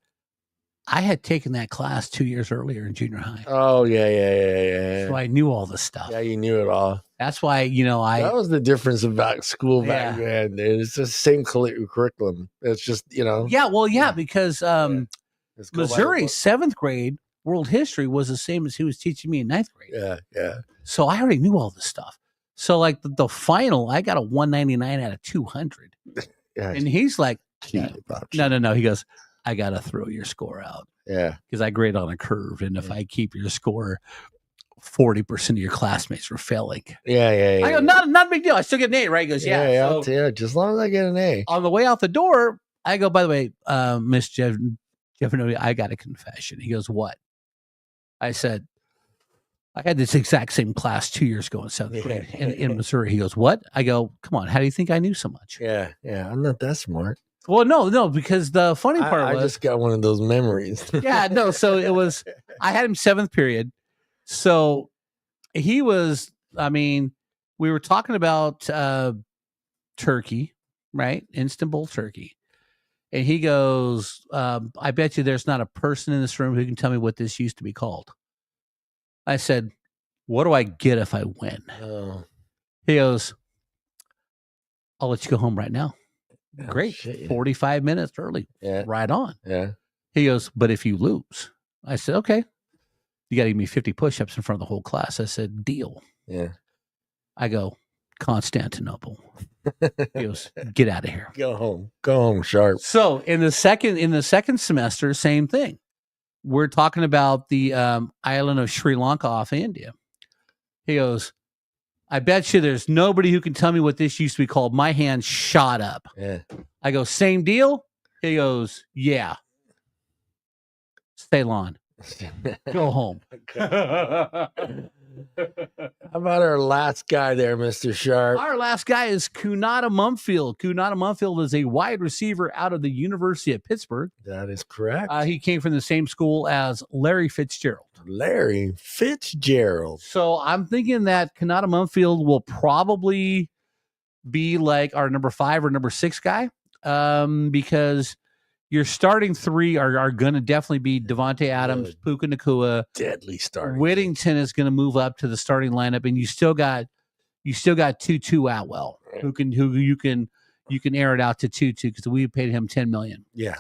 I had taken that class 2 years earlier in junior high. Oh, yeah. So I knew all the stuff. Yeah, you knew it all. That's why, that was the difference about school back then. It's the same curriculum. It's just, Yeah, well, because Missouri 7th grade world history was the same as he was teaching me in 9th grade. Yeah. So I already knew all this stuff. So like the final, I got a 199 out of 200. Yeah. And he's like, no. He goes, I got to throw your score out. Yeah. Because I grade on a curve. And if I keep your score, 40% of your classmates were failing. Yeah. I go, not a big deal. I still get an A, right? He goes, yeah. Just as long as I get an A. On the way out the door, I go, by the way, Miss Giovanni, I got a confession. He goes, what? I said, I had this exact same class 2 years ago in 7th grade in Missouri. He goes, what? I go, come on. How do you think I knew so much? Yeah. I'm not that smart. Well, no, because the funny part was. I just got one of those memories. So it was, I had him 7th period. So he was, we were talking about turkey, right? Instant bowl turkey. And he goes, I bet you there's not a person in this room who can tell me what this used to be called. I said, what do I get if I win? Oh. He goes, I'll let you go home right now. Oh, great. shit, yeah. 45 minutes early. Yeah. Right on. Yeah. He goes, but if you lose, I said, okay. You got to give me 50 push-ups in front of the whole class. I said, deal. Yeah. I go, Constantinople. He goes, get out of here. Go home, Sharp. So in the second semester, same thing. We're talking about the island of Sri Lanka off India. He goes, I bet you there's nobody who can tell me what this used to be called. My hand shot up. Yeah. I go, same deal? He goes, yeah. Ceylon. Go home. How about our last guy there, Mr. Sharp? Our last guy is Kunata Mumfield. Kunata Mumfield is a wide receiver out of the University of Pittsburgh. That is correct. He came from the same school as Larry Fitzgerald. Larry Fitzgerald. So I'm thinking that Kunata Mumfield will probably be like our number 5 or number 6 guy, because your starting 3 are going to definitely be Devontae Adams, Puka Nacua. Deadly start. Whittington is going to move up to the starting lineup, and you still got Tutu Atwell, who you can air it out to Tutu because we paid him $10 million. Yeah.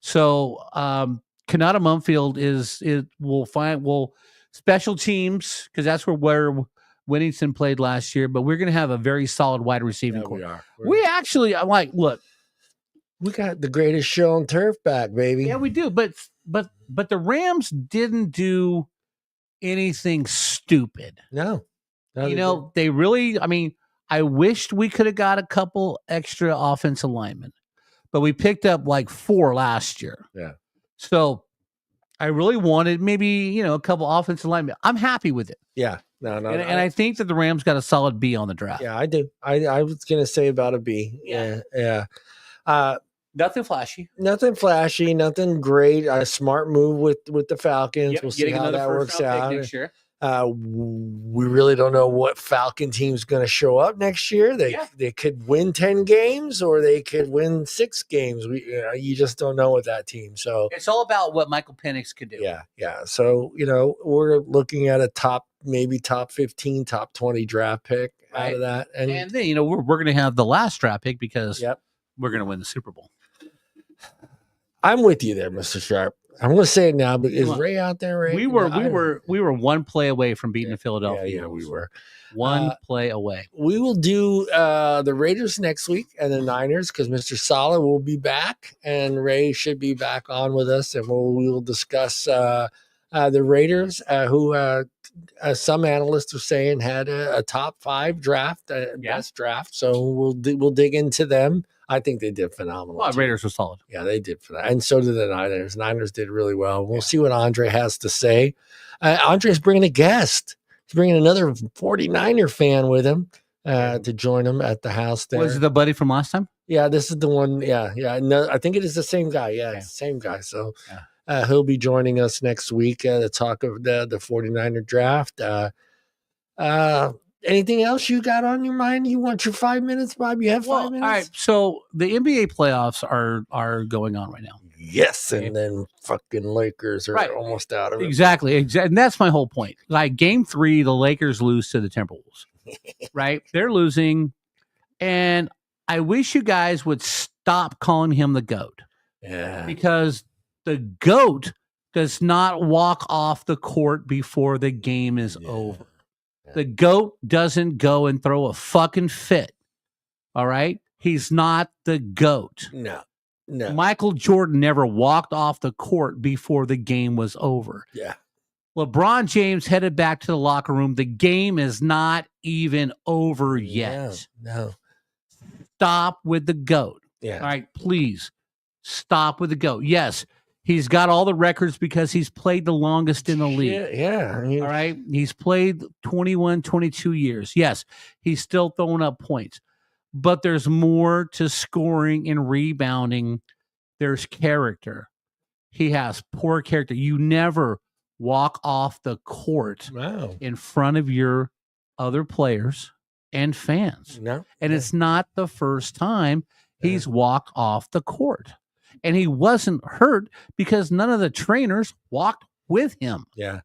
So Kunata Mumfield will special teams, because that's where Whittington played last year. But we're going to have a very solid wide receiving core. We actually, I'm like, look. We got the greatest show on turf back, baby. Yeah, we do. But the Rams didn't do anything stupid. No. They really, I mean, I wished we could have got a couple extra offensive linemen, but we picked up like 4 last year. Yeah. So I really wanted maybe, a couple offensive linemen. I'm happy with it. Yeah. No. And I think that the Rams got a solid B on the draft. Yeah, I do. I was going to say about a B. Yeah. Nothing flashy. Nothing flashy. Nothing great. A smart move with the Falcons. Yep, we'll see how that works out. Next year. We really don't know what Falcon team's going to show up next year. They could win 10 games or they could win 6 games. You just don't know with that team. So it's all about what Michael Penix could do. Yeah. So we're looking at a top 15, top 20 draft pick out of that, and then we're going to have the last draft pick because we're going to win the Super Bowl. I'm with you there, Mr. Sharp. I'm going to say it now, but is Ray out there, Ray? We were one play away from beating the Philadelphia. Yeah, we were. One play away. We will do the Raiders next week and the Niners because Mr. Sala will be back and Ray should be back on with us, and we will discuss the Raiders, who some analysts are saying had a top 5 draft, best draft. So we'll dig into them. I think they did phenomenal. Well, Raiders were solid. Yeah, they did for that. And so did the Niners. Niners did really well. We'll see what Andre has to say. Andre's bringing a guest. He's bringing another 49er fan with him to join him at the house there. Was it the buddy from last time? Yeah, this is the one. Yeah. No, I think it is the same guy. Yeah, it's the same guy. So he'll be joining us next week to talk of the 49er draft. Anything else you got on your mind? You want your 5 minutes, Bob? You have 5 minutes? All right. So the NBA playoffs are going on right now. Yes, and then fucking Lakers are almost out of it. Exactly. And that's my whole point. Like Game 3, the Lakers lose to the Timberwolves. Right? They're losing. And I wish you guys would stop calling him the GOAT. Yeah. Because the GOAT does not walk off the court before the game is over. The GOAT doesn't go and throw a fucking fit. All right? He's not the GOAT. No. Michael Jordan never walked off the court before the game was over. Yeah. LeBron James headed back to the locker room. The game is not even over yet. No. Stop with the GOAT. Yeah. All right? Please stop with the GOAT. Yes. He's got all the records because he's played the longest in the league. Yeah. All right. He's played 21, 22 years. Yes. He's still throwing up points. But there's more to scoring and rebounding. There's character. He has poor character. You never walk off the court in front of your other players and fans. No. And it's not the first time he's walked off the court. And he wasn't hurt because none of the trainers walked with him. Yeah.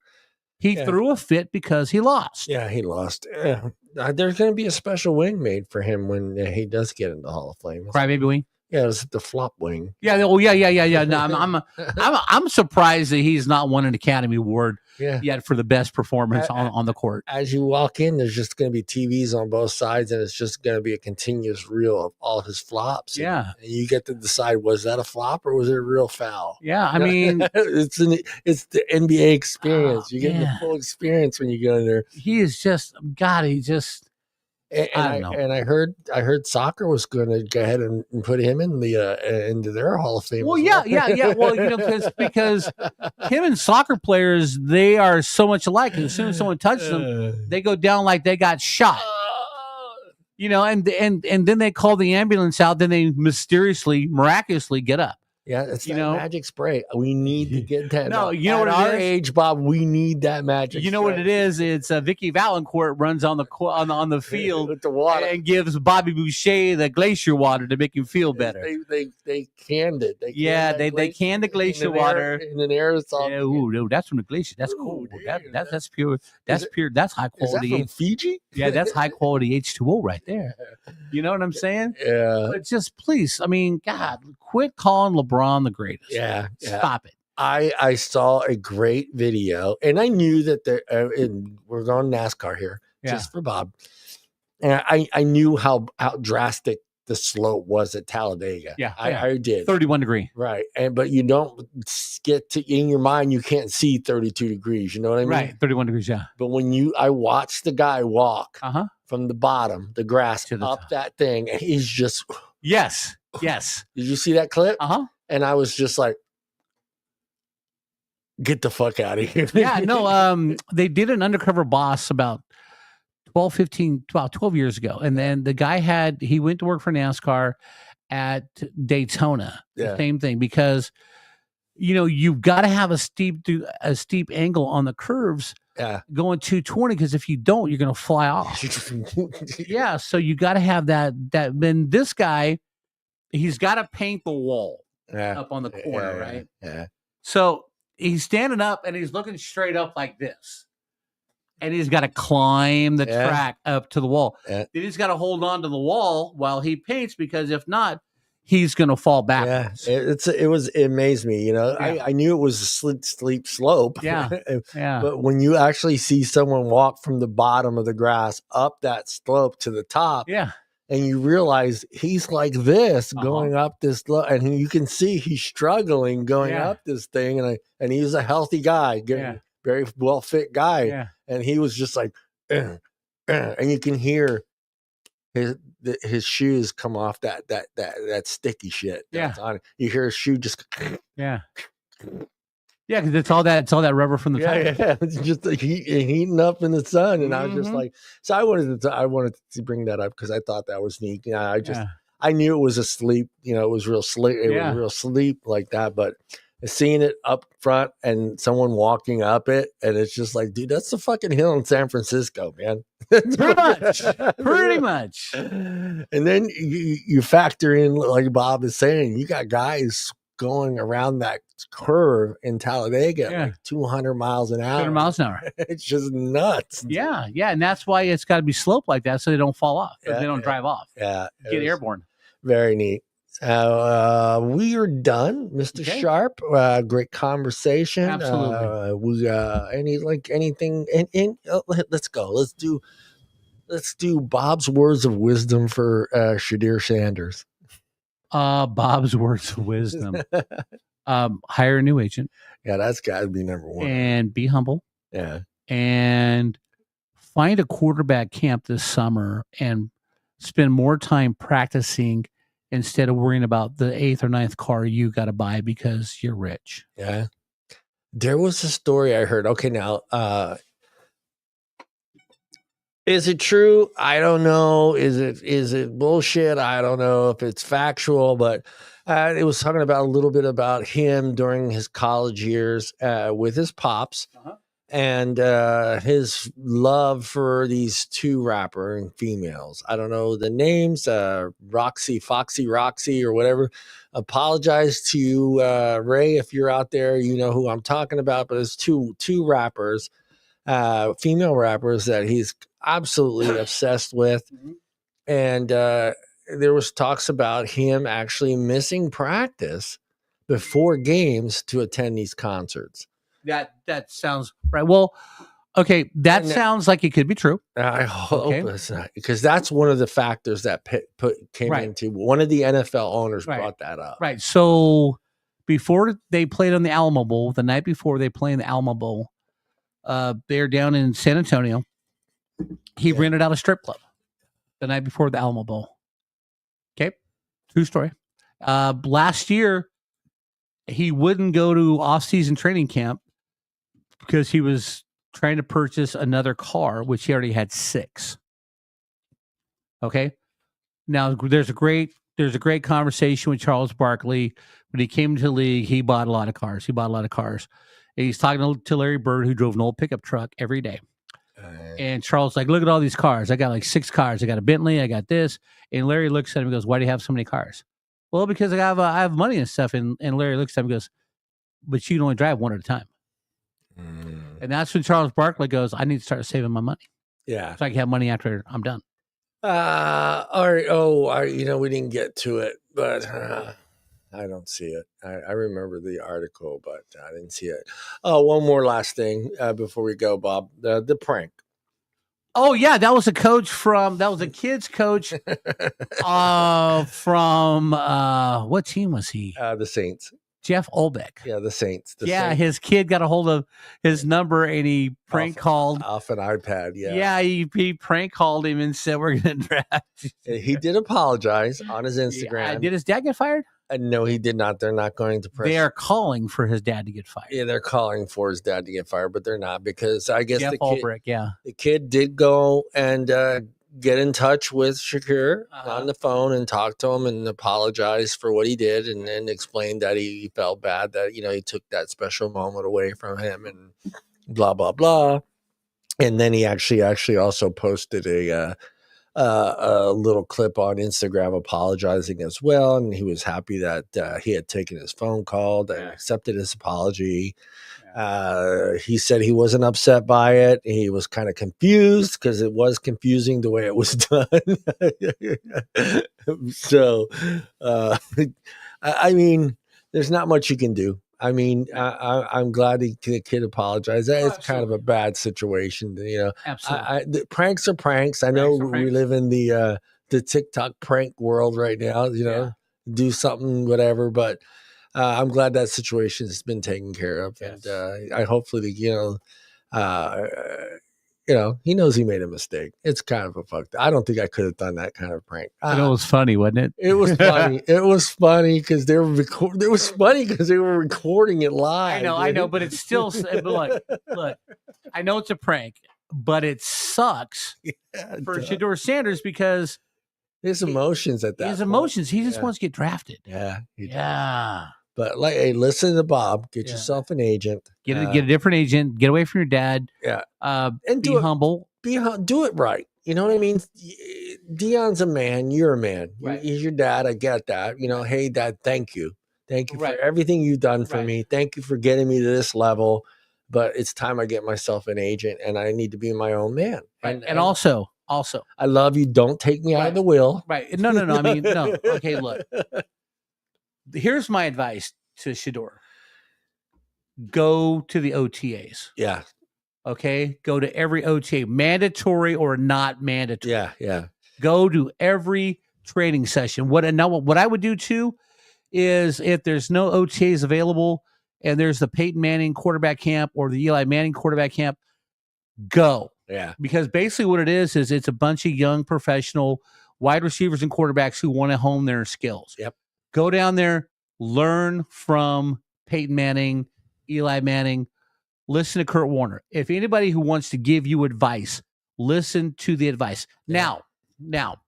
He threw a fit because he lost. Yeah, he lost. There's going to be a special wing made for him when he does get in the Hall of Fame. Crybaby wing. Yeah, it's the flop wing. Yeah. Oh, yeah. No, I'm surprised that he's not won an Academy Award yet for the best performance on the court. As you walk in, there's just going to be TVs on both sides, and it's just going to be a continuous reel of all his flops. Yeah, and you get to decide, was that a flop or was it a real foul? Yeah, I mean, it's the NBA experience. You get the full experience when you go in there. He is just he just. And I heard soccer was going to go ahead and put him in into their Hall of Fame. Well, yeah. Well, because him and soccer players, they are so much alike. And as soon as someone touches them, they go down like they got shot. And then they call the ambulance out. Then they miraculously get up. Yeah, it's that magic spray. We need to get that. No, you know at what our it is? age, Bob, we need that magic. You know spray. what it is? It's Vicky Valancourt runs on the field with the water and gives Bobby Boucher the glacier water to make him feel better. They canned it. They canned the glacier water in an aerosol. Yeah, ooh, that's from the glacier. That's cool. That's pure. That's pure. That's high quality. Is that from Fiji? Yeah, that's high quality H2O right there. You know what I'm saying? Yeah. But just please, I mean, God, quit calling LeBron the greatest. Yeah. Stop it. I saw a great video, and I knew that we're going NASCAR here, just for Bob. And I knew how drastic the slope was at Talladega. Yeah, I did. 31 degree. Right. But you don't get to, in your mind, you can't see 32 degrees. You know what I mean? Right. 31 degrees. Yeah. But I watched the guy walk from the bottom, the grass to the top. That thing, and he's just. Yes. Yes. Did you see that clip? And I was just like, get the fuck out of here. Yeah. No, they did an Undercover Boss about 12 years ago. And then the guy he went to work for NASCAR at Daytona. Yeah. The same thing, because, you've got to have a steep angle on the curves. Yeah. Going 220, because if you don't, you're going to fly off. Yeah. So you got to have that. Then this guy, he's got to paint the wall up on the corner, right? Yeah. So he's standing up and he's looking straight up like this. And he's got to climb the track up to the wall. Yeah. Then he's got to hold on to the wall while he paints, because if not, he's going to fall backwards. Yeah. It amazed me. I knew it was a steep slope. Yeah. Yeah. But when you actually see someone walk from the bottom of the grass up that slope to the top, and you realize he's like this going up this slope, and you can see he's struggling going up this thing, and he's a healthy guy, very well fit guy. Yeah. And he was just like, and you can hear his shoes come off that sticky shit. On it. You hear his shoe just. Yeah. Yeah, because it's all that rubber from the tire. Yeah, it's just like heating up in the sun, and I was just like, so I wanted to bring that up because I thought that was neat. I knew it was a sleep. It was real sleep. It was real sleep like that, but. Seeing it up front and someone walking up it, and it's just like, dude, that's the fucking hill in San Francisco, man. Pretty much. And then you factor in, like Bob is saying, you got guys going around that curve in Talladega like 200 miles an hour. 200 miles an hour. It's just nuts. Yeah, and that's why it's got to be sloped like that so they don't fall off. They don't drive off. Yeah, get airborne. Very neat. We are done, Mr. Sharp. Great conversation. Absolutely. Anything? Let's go. Let's do Bob's words of wisdom for Shedeur Sanders. Bob's words of wisdom. Hire a new agent. Yeah, that's got to be number one. And be humble. Yeah. And find a quarterback camp this summer and spend more time practicing instead of worrying about the 8th or 9th car you got to buy because you're rich. Yeah. There was a story I heard. Okay, now, is it true? I don't know. Is it bullshit? I don't know if it's factual, but it was talking about a little bit about him during his college years with his pops. And his love for these two rapper and females. I don't know the names, Foxy Roxy or whatever. Apologize to you, Ray, if you're out there, you know who I'm talking about, but it's two rappers female rappers that he's absolutely obsessed with. And there was talks about him actually missing practice before games to attend these concerts. That sounds right. Well, okay, that sounds like it could be true. I hope it's not, because that's one of the factors that came into. One of the NFL owners brought that up. Right. So before they played on the Alamo Bowl, the night before they played in the Alamo Bowl, they're down in San Antonio. He rented out a strip club the night before the Alamo Bowl. Okay. True story. Last year, he wouldn't go to off-season training camp because he was trying to purchase another car, which he already had 6. Okay. Now there's a great conversation with Charles Barkley. When he came to the league, he bought a lot of cars. And he's talking to Larry Bird, who drove an old pickup truck every day. And Charles like, look at all these cars. I got like 6 cars. I got a Bentley. I got this. And Larry looks at him and goes, why do you have so many cars? Well, because I have money and stuff. And Larry looks at him and goes, but you can only drive one at a time. And that's when Charles Barkley goes, I need to start saving my money. Yeah. So I can have money after I'm done. All right. We didn't get to it, but I don't see it. I remember the article, but I didn't see it. Oh, one more last thing before we go, Bob. The prank. Oh yeah, that was a kid's coach from what team was he? The Saints. Jeff Olbeck. Yeah, the Saints. Saints. His kid got a hold of his number and he called off an iPad. Yeah, he prank called him and said we're going to draft. He did apologize on his Instagram. Did his dad get fired? No, he did not. They're not going to press. They are calling for his dad to get fired. Yeah, they're calling for his dad to get fired, but they're not, because I guess the kid did go and get in touch with Shedeur on the phone and talk to him and apologize for what he did, and then explained that he felt bad that he took that special moment away from him and blah blah blah. And then he actually also posted a little clip on Instagram apologizing as well, and he was happy that he had taken his phone call and accepted his apology. He said he wasn't upset by it. He was kind of confused because it was confusing the way it was done. So, I mean, there's not much you can do. I mean, I'm glad the kid apologized. It's kind of a bad situation, Absolutely. Pranks are pranks. I know we live in the TikTok prank world right now. Do something, whatever. But I'm glad that situation has been taken care of, and I hopefully, he knows he made a mistake. It's kind of a fucked. I don't think I could have done that kind of prank. It was funny, wasn't it? It was funny. It was funny because they were It was funny because they were recording it live. I know, but it's still. Look. I know it's a prank, but it sucks for Shedeur Sanders because his emotions at that. His emotions. He just wants to get drafted. Yeah. Yeah. But hey, listen to Bob. Get yourself an agent. Get a different agent. Get away from your dad. Yeah. And be humble. Do it right. You know what I mean? Deion's a man. You're a man. Right. He's your dad. I get that. Hey, Dad, thank you. Thank you for everything you've done for me. Thank you for getting me to this level. But it's time I get myself an agent, and I need to be my own man. Right. And also, I love you. Don't take me out of the will. Right. No. I mean, no. Okay, look. Here's my advice to Shedeur. Go to the OTAs. Yeah. Okay? Go to every OTA, mandatory or not mandatory. Yeah. Go to every training session. What I would do too is if there's no OTAs available and there's the Peyton Manning quarterback camp or the Eli Manning quarterback camp, go. Yeah. Because basically what it is it's a bunch of young professional wide receivers and quarterbacks who want to hone their skills. Yep. Go down there, learn from Peyton Manning, Eli Manning, listen to Kurt Warner. If anybody who wants to give you advice, listen to the advice. Yeah. Now,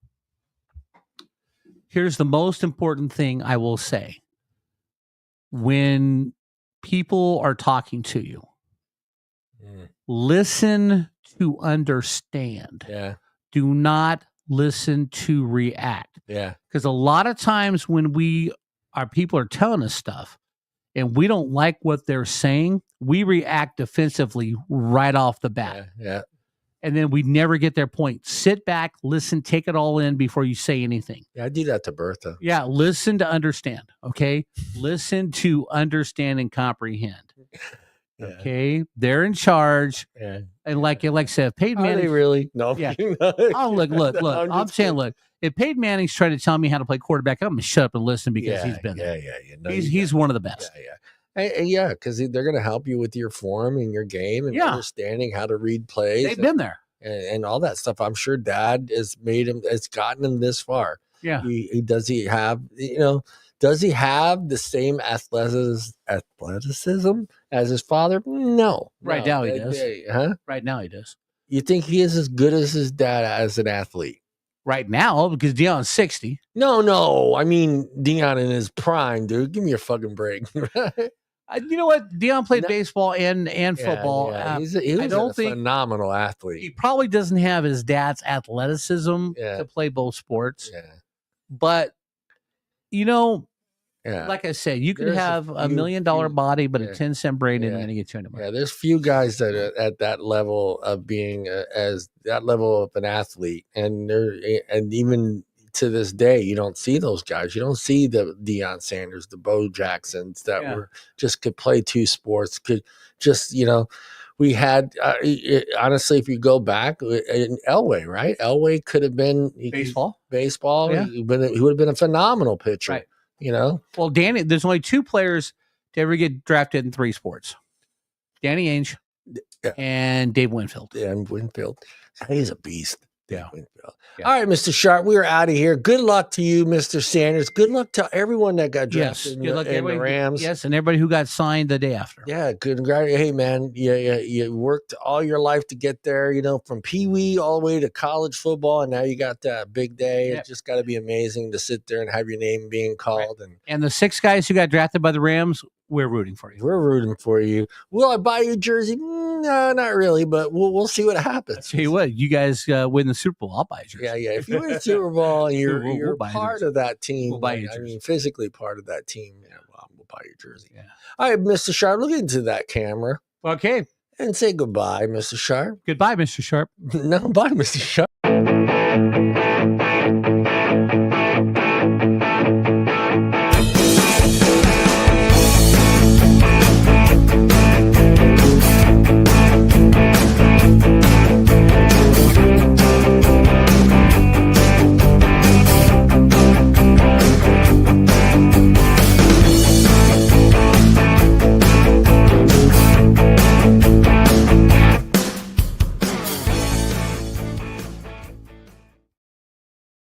here's the most important thing I will say. When people are talking to you, listen to understand. Yeah. Do not listen to react. Yeah. Because a lot of times when our people are telling us stuff and we don't like what they're saying, we react defensively right off the bat. Yeah. And then we never get their point. Sit back, listen, take it all in before you say anything. Yeah, I do that to Bertha. Yeah, listen to understand, okay? Listen to understand and comprehend. Yeah. Okay? They're in charge. Yeah. And like said, Peyton Manning. Are they really? No. Yeah. Oh, look. I'm saying, look, if Peyton Manning's trying to tell me how to play quarterback, I'm going to shut up and listen because he's been there. Yeah. No, he's one of the best. Yeah, because they're going to help you with your form and your game and understanding how to read plays. They've been there. And all that stuff. I'm sure Dad has gotten him this far. Yeah. Does he have the same athleticism as his father? No. Right now he does. Huh? Right now he does. You think he is as good as his dad as an athlete? Right now, because Deion's 60. No. I mean, Deion in his prime, dude. Give me a fucking break. You know what? Deion played baseball and football. Yeah. He was a phenomenal athlete. He probably doesn't have his dad's athleticism to play both sports. Yeah. But, like I said, you can have $1 million body, but a 10-cent brain isn't going to get you anywhere. Yeah, there's few guys that are at that level of being as that level of an athlete. And even to this day, you don't see those guys. You don't see the Deion Sanders, the Bo Jacksons that could play two sports, could just, we had, honestly, if you go back in Elway, right? Elway could have been baseball. Yeah. He would have been a phenomenal pitcher, right. Well, Danny, there's only two players to ever get drafted in three sports. Danny Ainge and Dave Winfield. Yeah, and Winfield. He's a beast. Yeah. All right, Mr. Sharp, we are out of here. Good luck to you, Mr. Sanders. Good luck to everyone that got drafted in the Rams. Yes, and everybody who got signed the day after. Yeah, good. Hey, man, you worked all your life to get there, from Pee-wee all the way to college football, and now you got that big day. It's just got to be amazing to sit there and have your name being called. Right. And the 6 guys who got drafted by the Rams, we're rooting for you. We're rooting for you. Will I buy you a jersey? No, not really, but we'll see what happens. I'll tell you what, you guys win the Super Bowl, I'll buy a jersey. Yeah. If you win the Super Bowl and you're part of that team, we'll buy you a jersey. I mean, physically part of that team, we'll buy your jersey. Yeah. All right, Mr. Sharp, look into that camera. Okay. And say goodbye, Mr. Sharp. Goodbye, Mr. Sharp. No, bye, Mr. Sharp.